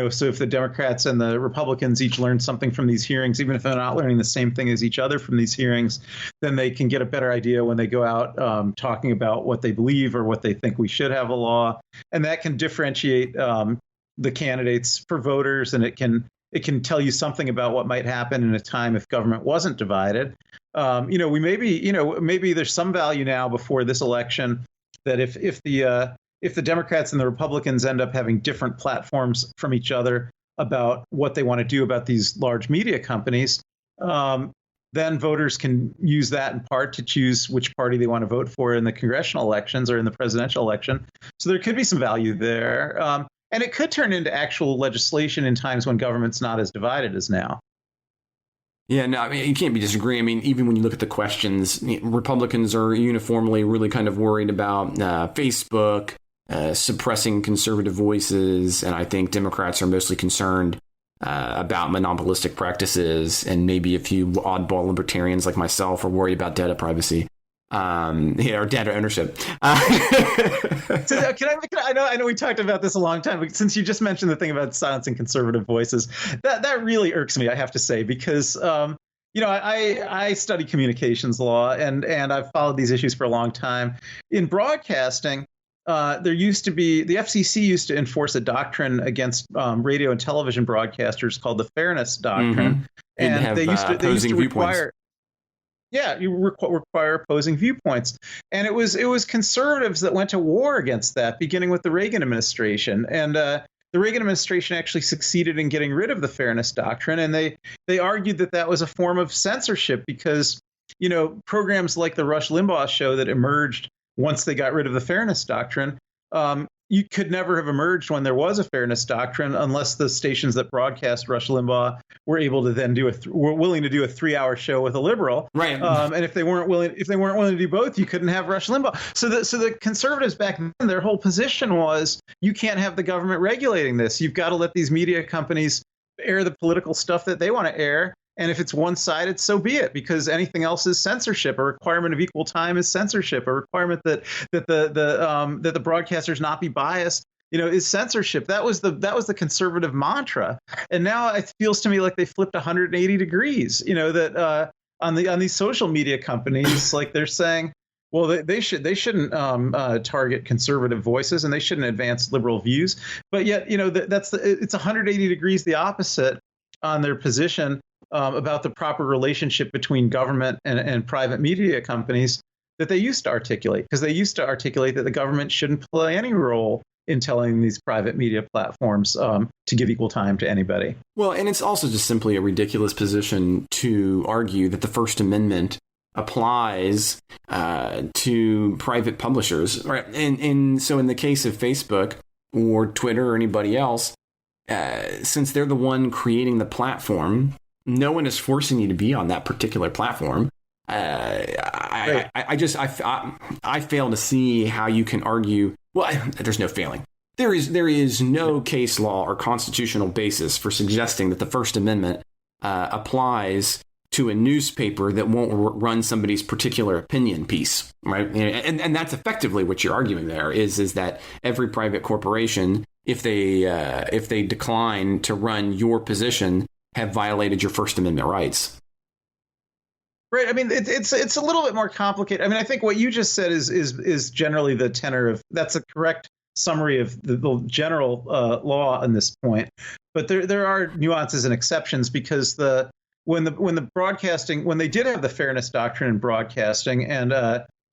So if the Democrats and the Republicans each learn something from these hearings, even if they're not learning the same thing as each other from these hearings, then they can get a better idea when they go out talking about what they believe or what they think we should have a law. And that can differentiate the candidates for voters, and it can tell you something about what might happen in a time if government wasn't divided. Maybe there's some value now before this election that if the Democrats and the Republicans end up having different platforms from each other about what they want to do about these large media companies, then voters can use that in part to choose which party they want to vote for in the congressional elections or in the presidential election. So there could be some value there. And it could turn into actual legislation in times when government's not as divided as now. Yeah, no, I mean, you can't be disagreeing. I mean, even when you look at the questions, Republicans are uniformly really kind of worried about Facebook, suppressing conservative voices, and I think Democrats are mostly concerned about monopolistic practices, and maybe a few oddball libertarians like myself are worried about data privacy, or data ownership. So, I know we talked about this a long time, but since you just mentioned the thing about silencing conservative voices, that really irks me, I have to say, because I study communications law, and I've followed these issues for a long time. In broadcasting, there used to be, the FCC used to enforce a doctrine against radio and television broadcasters called the Fairness Doctrine. Mm-hmm. And they used to require, require opposing viewpoints. And it was conservatives that went to war against that, beginning with the Reagan administration. And the Reagan administration actually succeeded in getting rid of the Fairness Doctrine. And they argued that was a form of censorship because, programs like the Rush Limbaugh show that emerged once they got rid of the Fairness Doctrine, you could never have emerged when there was a Fairness Doctrine unless the stations that broadcast Rush Limbaugh were able to then were willing to do a 3-hour show with a liberal. Right. And if they weren't willing to do both, you couldn't have Rush Limbaugh. So the conservatives back then, their whole position was, you can't have the government regulating this. You've got to let these media companies air the political stuff that they want to air. And if it's one-sided, so be it, because anything else is censorship. A requirement of equal time is censorship. A requirement that the broadcasters not be biased, is censorship. That was the conservative mantra. And now it feels to me like they flipped 180 degrees. That on these social media companies, like they're saying, well, they shouldn't target conservative voices and they shouldn't advance liberal views. But yet, it's 180 degrees the opposite on their position about the proper relationship between government and private media companies that they used to articulate, because they used to articulate that the government shouldn't play any role in telling these private media platforms to give equal time to anybody. Well, and it's also just simply a ridiculous position to argue that the First Amendment applies to private publishers. Right. And so in the case of Facebook or Twitter or anybody else, since they're the one creating the platform, no one is forcing you to be on that particular platform. I fail to see how you can argue. Well, there's no failing. There is no case law or constitutional basis for suggesting that the First Amendment applies to a newspaper that won't run somebody's particular opinion piece, right? And that's effectively what you're arguing there is that every private corporation, if they decline to run your position, have violated your First Amendment rights. Right. I mean, it's a little bit more complicated. I mean, I think what you just said is generally the tenor of that's a correct summary of the general law on this point. But there are nuances and exceptions because when they did have the fairness doctrine in broadcasting and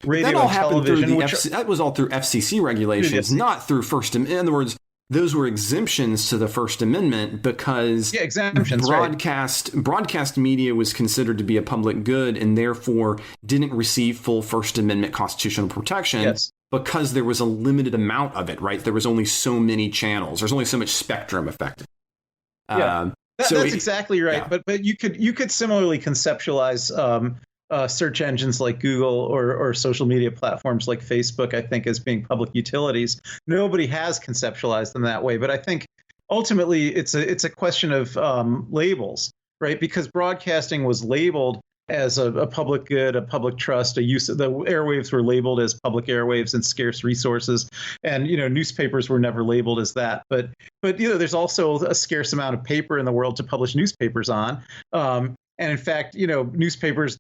radio and television, that was all through FCC regulations, not through First Amendment. In other words, those were exemptions to the First Amendment because broadcast media was considered to be a public good and therefore didn't receive full First Amendment constitutional protection because there was a limited amount of it, right? There was only so many channels. There's only so much spectrum affected. Yeah. That's exactly right. Yeah. But you could similarly conceptualize search engines like Google or social media platforms like Facebook, I think, as being public utilities. Nobody has conceptualized them that way, but I think ultimately it's a question of labels, right? Because broadcasting was labeled as a public good, a public trust, the airwaves were labeled as public airwaves and scarce resources, and newspapers were never labeled as that. But there's also a scarce amount of paper in the world to publish newspapers on. And in fact,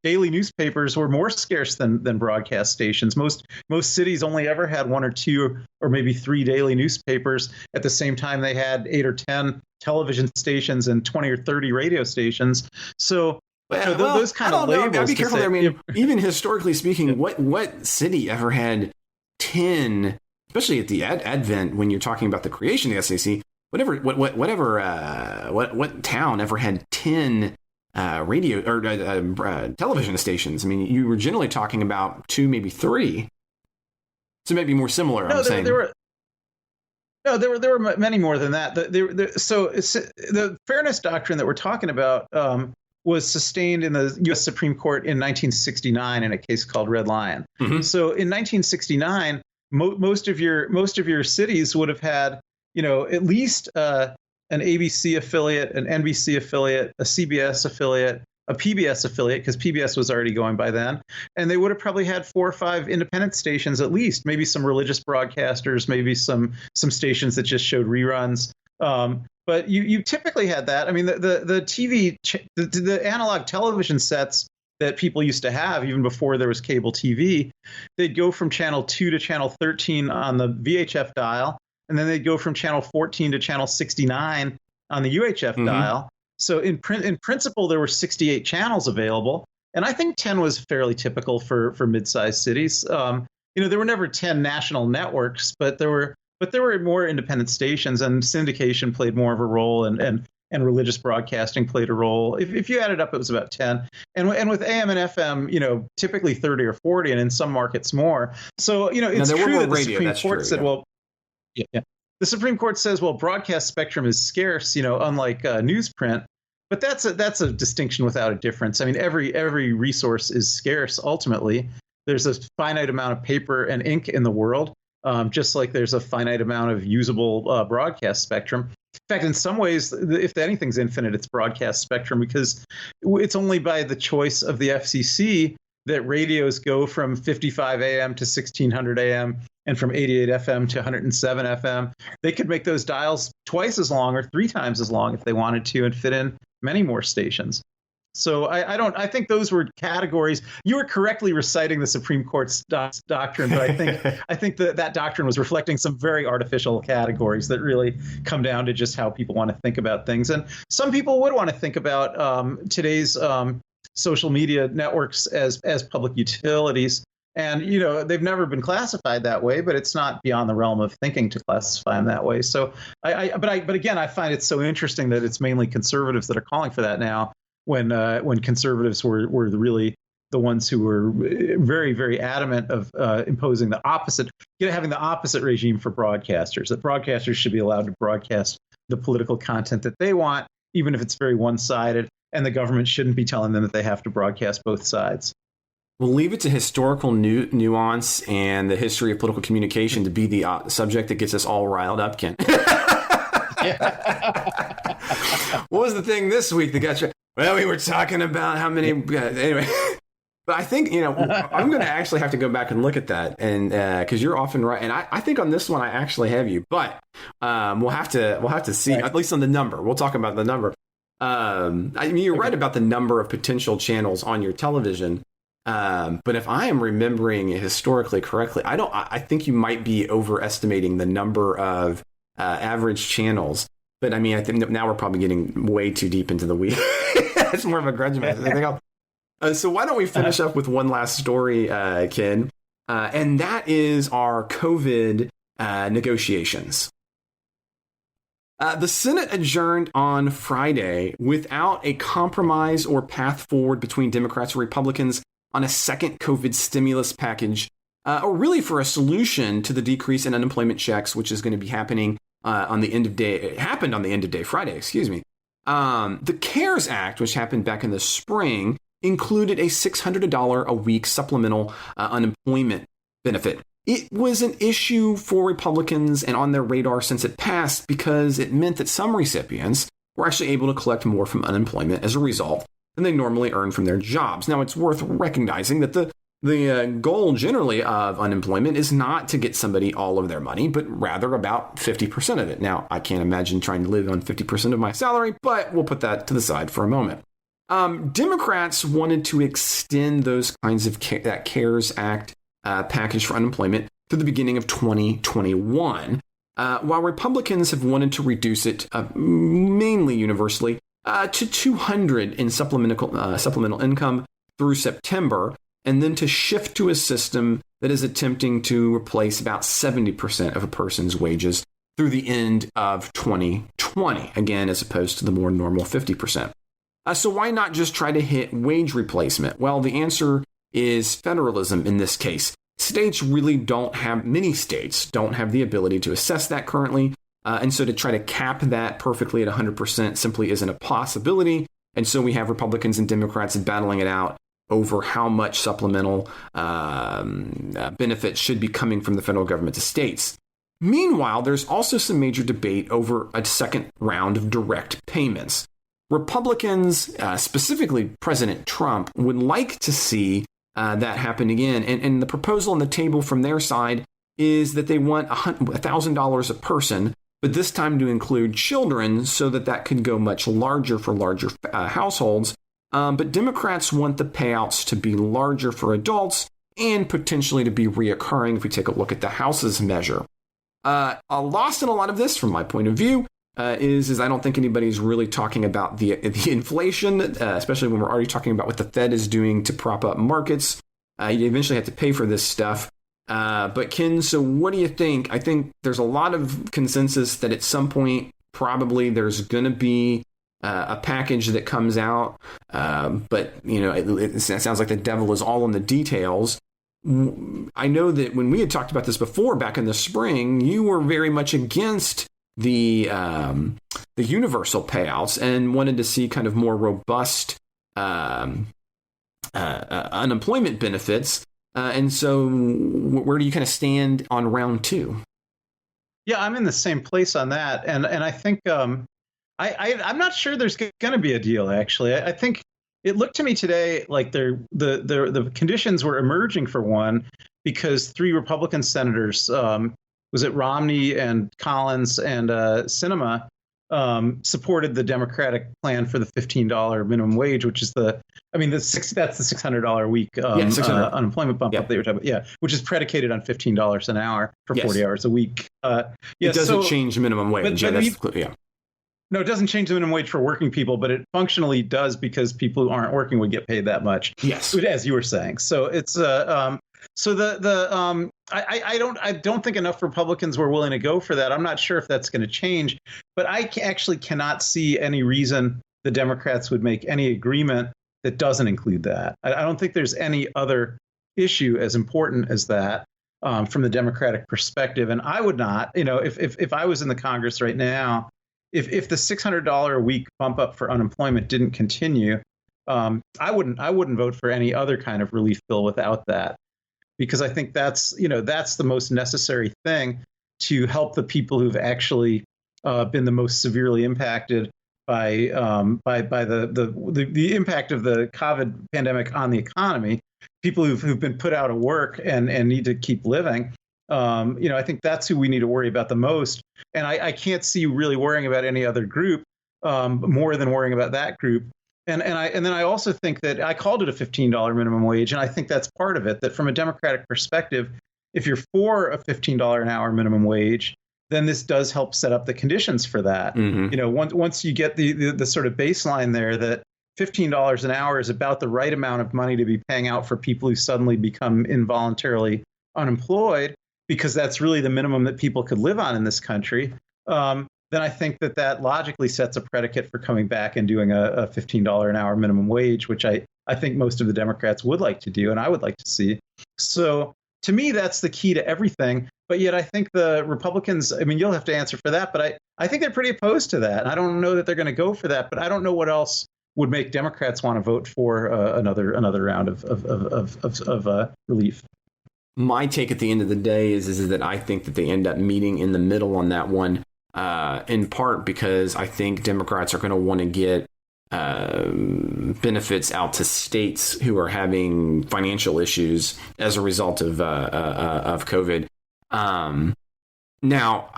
daily newspapers were more scarce than broadcast stations. Most cities only ever had 1 or 2 or maybe 3 daily newspapers. At the same time, they had 8 or 10 television stations and 20 or 30 radio stations. So those kind of labels. Gotta be careful there. I mean, even historically speaking, what city ever had 10, especially at the advent when you're talking about the creation of the SAC? What town ever had 10? Radio or television stations? I mean, you were generally talking about 2, maybe 3. So maybe more similar. There were many more than that. So the fairness doctrine that we're talking about was sustained in the U.S. Supreme Court in 1969 in a case called Red Lion. Mm-hmm. So in 1969, most of your cities would have had at least an ABC affiliate, an NBC affiliate, a CBS affiliate, a PBS affiliate, because PBS was already going by then. And they would have probably had 4 or 5 independent stations at least, maybe some religious broadcasters, maybe some stations that just showed reruns. But you typically had that. I mean, the analog television sets that people used to have even before there was cable TV, they'd go from channel 2 to channel 13 on the VHF dial. And then they'd go from channel 14 to channel 69 on the UHF dial. So in principle, there were 68 channels available. And I think 10 was fairly typical for mid-sized cities. There were never 10 national networks, but there were more independent stations, and syndication played more of a role, and religious broadcasting played a role. If you added up, it was about 10. And with AM and FM, typically 30 or 40, and in some markets more. So, it's true that the Supreme Court said, well, yeah. The Supreme Court says, well, broadcast spectrum is scarce, unlike newsprint. But that's a distinction without a difference. I mean, every resource is scarce. Ultimately, there's a finite amount of paper and ink in the world, just like there's a finite amount of usable broadcast spectrum. In fact, in some ways, if anything's infinite, it's broadcast spectrum, because it's only by the choice of the FCC that radios go from 55 AM to 1600 AM and from 88 FM to 107 FM. They could make those dials twice as long or 3 times as long if they wanted to, and fit in many more stations. So I think those were categories. You were correctly reciting the Supreme Court's doctrine, but I think that doctrine was reflecting some very artificial categories that really come down to just how people want to think about things. And some people would want to think about today's social media networks as public utilities. And, they've never been classified that way, but it's not beyond the realm of thinking to classify them that way. So but again, I find it so interesting that it's mainly conservatives that are calling for that now, when conservatives were really the ones who were very, very adamant of imposing the opposite, having the opposite regime for broadcasters, that broadcasters should be allowed to broadcast the political content that they want, even if it's very one-sided, and the government shouldn't be telling them that they have to broadcast both sides. We'll leave it to historical nuance and the history of political communication to be the subject that gets us all riled up, Ken. What was the thing this week that got you? Well, we were talking about how many... anyway, but I think, I'm going to actually have to go back and look at that, and because you're often right. And I think on this one, I actually have you. But we'll have to see, at least on the number. We'll talk about the number. I mean, you're right about the number of potential channels on your television. But if I am remembering historically correctly, I think you might be overestimating the number of average channels. But I mean, I think now we're probably getting way too deep into the weeds. It's more of a grudge match. So why don't we finish up with one last story, Ken? And that is our COVID negotiations. The Senate adjourned on Friday without a compromise or path forward between Democrats and Republicans on a second COVID stimulus package, or really for a solution to the decrease in unemployment checks, which is going to be happening on the end of day. It happened on the end of day Friday, excuse me. The CARES Act, which happened back in the spring, included a $600 a week supplemental unemployment benefit. It was an issue for Republicans and on their radar since it passed because it meant that some recipients were actually able to collect more from unemployment as a result than they normally earn from their jobs. Now, it's worth recognizing that the goal generally of unemployment is not to get somebody all of their money, but rather about 50% of it. Now, I can't imagine trying to live on 50% of my salary, but we'll put that to the side for a moment. Democrats wanted to extend those kinds of that CARES Act package for unemployment through the beginning of 2021, while Republicans have wanted to reduce it mainly universally to $200 in supplemental income through September, and then to shift to a system that is attempting to replace about 70% of a person's wages through the end of 2020, again, as opposed to the more normal 50%. So why not just try to hit wage replacement? Well, the answer is federalism in this case. Many states don't have the ability to assess that currently. And so to try to cap that perfectly at 100% simply isn't a possibility. And so we have Republicans and Democrats battling it out over how much supplemental benefits should be coming from the federal government to states. Meanwhile, there's also some major debate over a second round of direct payments. Republicans, specifically President Trump, would like to see that happen again. And the proposal on the table from their side is that they want $1,000 a person, but this time to include children so that could go much larger for larger households. But Democrats want the payouts to be larger for adults and potentially to be reoccurring if we take a look at the House's measure. Lost in a lot of this, from my point of view, is I don't think anybody's really talking about the inflation, especially when we're already talking about what the Fed is doing to prop up markets. You eventually have to pay for this stuff. But Ken, so what do you think? I think there's a lot of consensus that at some point, probably there's going to be a package that comes out. But, it sounds like the devil is all in the details. I know that when we had talked about this before back in the spring, you were very much against the universal payouts and wanted to see kind of more robust unemployment benefits. And so where do you kind of stand on round two? Yeah, I'm in the same place on that. And I think I'm not sure there's going to be a deal, actually. I think it looked to me today like the conditions were emerging for one because three Republican senators, was it Romney and Collins and Sinema, supported the Democratic plan for the $15 minimum wage, which is that's the $600 a week unemployment bump up that you're talking about. Yeah, which is predicated on $15 an hour for 40 hours a week. It doesn't change minimum wage. No, it doesn't change the minimum wage for working people, but it functionally does because people who aren't working would get paid that much. Yes, as you were saying. So it's I don't think enough Republicans were willing to go for that. I'm not sure if that's going to change, but I actually cannot see any reason the Democrats would make any agreement that doesn't include that. I don't think there's any other issue as important as that from the Democratic perspective. And I would not, if I was in the Congress right now, if the $600 a week bump up for unemployment didn't continue, I wouldn't vote for any other kind of relief bill without that, because I think that's the most necessary thing to help the people who've actually been the most severely impacted by the impact of the COVID pandemic on the economy. People who've been put out of work and need to keep living. I think that's who we need to worry about the most. And I can't see you really worrying about any other group more than worrying about that group. And then I also think that I called it a $15 minimum wage, and I think that's part of it. That from a Democratic perspective, if you're for a $15 an hour minimum wage, then this does help set up the conditions for that. Once you get the sort of baseline there that $15 an hour is about the right amount of money to be paying out for people who suddenly become involuntarily unemployed, because that's really the minimum that people could live on in this country, then I think that logically sets a predicate for coming back and doing a $15 an hour minimum wage, which I think most of the Democrats would like to do and I would like to see. So to me, that's the key to everything. But yet I think the Republicans, I mean, you'll have to answer for that, but I think they're pretty opposed to that. I don't know that they're going to go for that, but I don't know what else would make Democrats want to vote for another round of relief. My take at the end of the day is that I think that they end up meeting in the middle on that one, in part because I think Democrats are going to want to get benefits out to states who are having financial issues as a result of COVID. Now,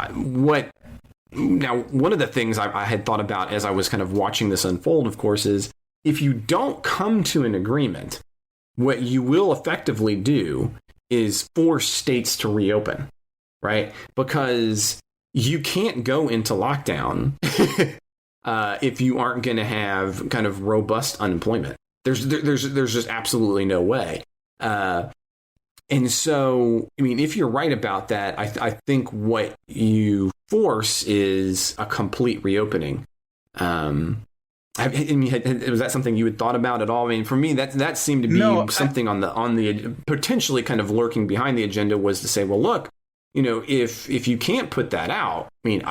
one of the things I had thought about as I was kind of watching this unfold, of course, is if you don't come to an agreement, what you will effectively do is force states to reopen, right? Because you can't go into lockdown if you aren't going to have kind of robust unemployment. There's just absolutely no way. And so, I mean, if you're right about that, I think what you force is a complete reopening. Was that something you had thought about at all? I mean, for me, that seemed to be something on the potentially kind of lurking behind the agenda, was to say, well, look, if you can't put that out, I mean,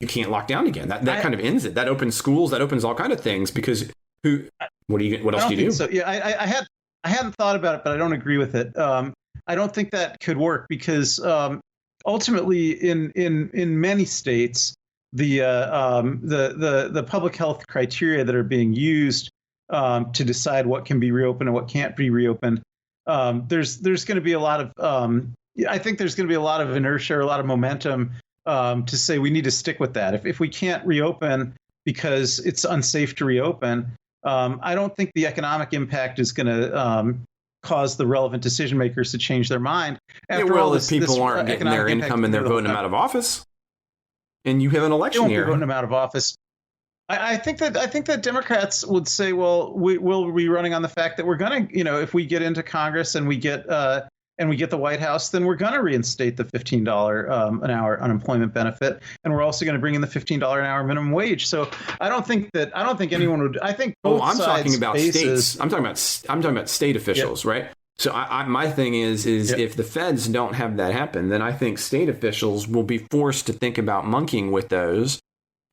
you can't lock down again. That kind of ends it. That opens schools. That opens all kind of things. Because what else do you do? So yeah, I hadn't thought about it, but I don't agree with it. I don't think that could work because ultimately, in many states, the public health criteria that are being used to decide what can be reopened and what can't be reopened, there's going to be a lot of I think there's going to be a lot of inertia, a lot of momentum to say we need to stick with that. If we can't reopen because it's unsafe to reopen, I don't think the economic impact is going to cause the relevant decision makers to change their mind. After all, if people aren't getting their income and they're voting them out of office, and you have an election year, voting them out of office. I think that Democrats would say, well, we'll be running on the fact that we're going to, if we get into Congress and we get the White House, then we're going to reinstate the $15 an hour unemployment benefit, and we're also going to bring in the $15 an hour minimum wage. So I don't think anyone would. I think both I'm sides talking about bases, states. I'm talking about state officials, right? So my thing is if the feds don't have that happen, then I think state officials will be forced to think about monkeying with those,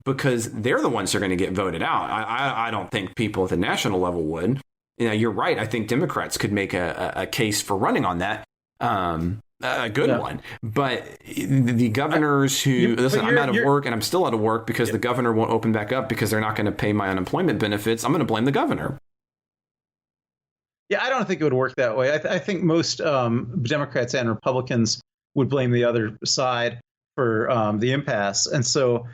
because they're the ones who are going to get voted out. I don't think people at the national level would. You're right. I think Democrats could make a case for running on that. A good one. But the governors I'm out of work, and I'm still out of work because the governor won't open back up because they're not going to pay my unemployment benefits. I'm going to blame the governor. Yeah, I don't think it would work that way. I think most Democrats and Republicans would blame the other side for the impasse. And so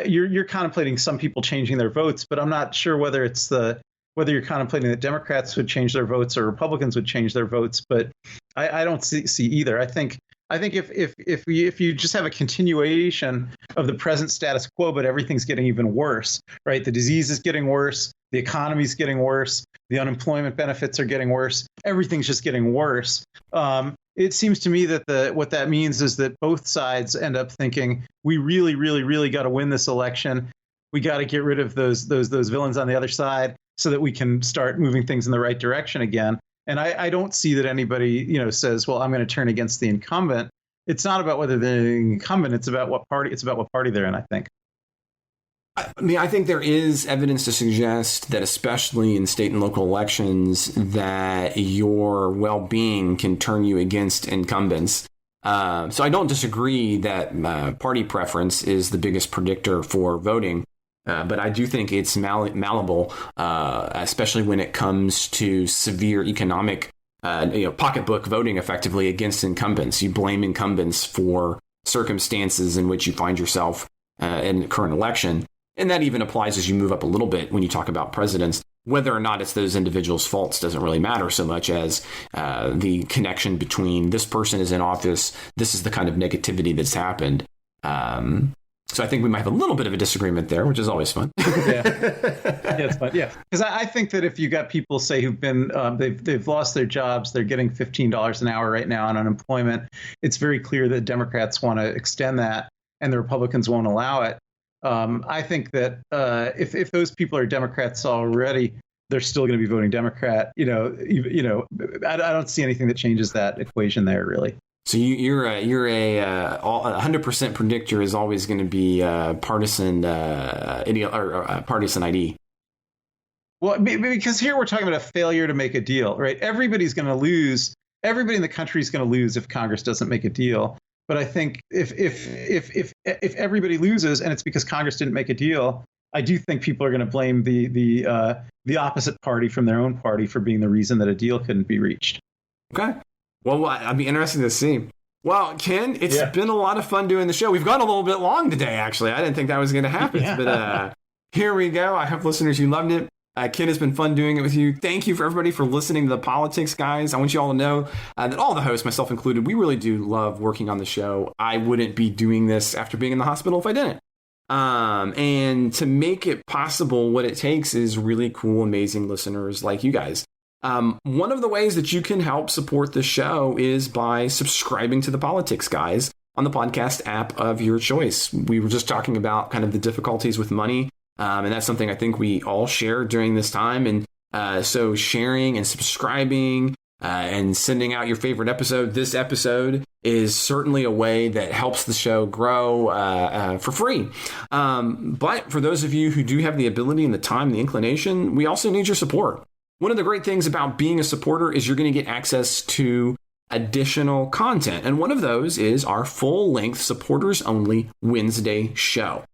you're contemplating some people changing their votes, but I'm not sure whether you're contemplating that Democrats would change their votes or Republicans would change their votes. But I don't see either. I think if you just have a continuation of the present status quo, but everything's getting even worse, right? The disease is getting worse. The economy's getting worse. The unemployment benefits are getting worse. Everything's just getting worse. It seems to me that what that means is that both sides end up thinking we really, really, really got to win this election. We got to get rid of those villains on the other side so that we can start moving things in the right direction again. And I don't see that anybody, says, well, I'm going to turn against the incumbent. It's not about whether they're the incumbent. It's about what party they're in, I think. I mean, I think there is evidence to suggest that, especially in state and local elections, that your well-being can turn you against incumbents. So I don't disagree that party preference is the biggest predictor for voting. But I do think it's malleable, especially when it comes to severe economic, pocketbook voting effectively against incumbents. You blame incumbents for circumstances in which you find yourself in the current election. And that even applies as you move up a little bit when you talk about presidents. Whether or not it's those individuals' faults doesn't really matter so much as the connection between this person is in office, this is the kind of negativity that's happened. So I think we might have a little bit of a disagreement there, which is always fun. Yeah, it's fun. Yeah, because I think that if you got people, say, who've been they've lost their jobs, they're getting $15 an hour right now on unemployment. It's very clear that Democrats want to extend that, and the Republicans won't allow it. I think that if those people are Democrats already, they're still going to be voting Democrat. I don't see anything that changes that equation there, really. So you're a 100% predictor is always going to be partisan partisan ID. Well, because here we're talking about a failure to make a deal, right? Everybody's going to lose. Everybody in the country is going to lose if Congress doesn't make a deal. But I think if everybody loses and it's because Congress didn't make a deal, I do think people are going to blame the opposite party from their own party for being the reason that a deal couldn't be reached. Okay. Well, I'd be interested to see. Well, Ken, it's been a lot of fun doing the show. We've gone a little bit long today, actually. I didn't think that was going to happen. But here we go. I hope listeners, you loved it. Ken, it's been fun doing it with you. Thank you for everybody for listening to the Politics Guys. I want you all to know that all the hosts, myself included, we really do love working on the show. I wouldn't be doing this after being in the hospital if I didn't. And to make it possible, what it takes is really cool, amazing listeners like you guys. One of the ways that you can help support the show is by subscribing to the Politics Guys on the podcast app of your choice. We were just talking about kind of the difficulties with money. And that's something I think we all share during this time. And so sharing and subscribing and sending out your favorite episode. This episode is certainly a way that helps the show grow for free. But for those of you who do have the ability and the time, and the inclination, we also need your support. One of the great things about being a supporter is you're going to get access to additional content. And one of those is our full-length supporters-only Wednesday show.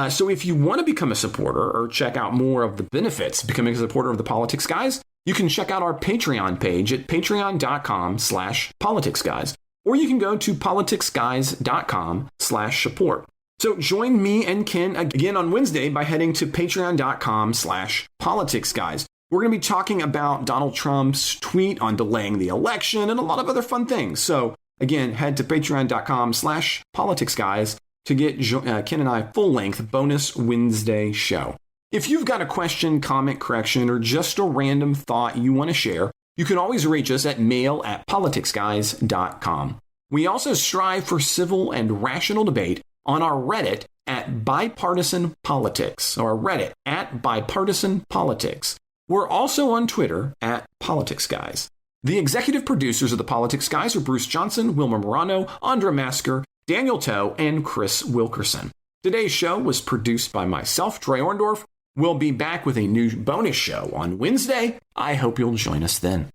So if you want to become a supporter or check out more of the benefits of becoming a supporter of the Politics Guys, you can check out our Patreon page at patreon.com/politicsguys, or you can go to politicsguys.com/support. So join me and Ken again on Wednesday by heading to patreon.com/politicsguys. We're going to be talking about Donald Trump's tweet on delaying the election and a lot of other fun things. So again, head to patreon.com/politicsguys to get Ken and I full-length bonus Wednesday show. If you've got a question, comment, correction, or just a random thought you want to share, you can always reach us at mail@politicsguys.com. We also strive for civil and rational debate on our Reddit at Bipartisan Politics, or Reddit at Bipartisan Politics. We're also on Twitter at Politics Guys. The executive producers of the Politics Guys are Bruce Johnson, Wilmer Morano, Andra Masker, Daniel Toe, and Chris Wilkerson. Today's show was produced by myself, Troy Orndorff. We'll be back with a new bonus show on Wednesday. I hope you'll join us then.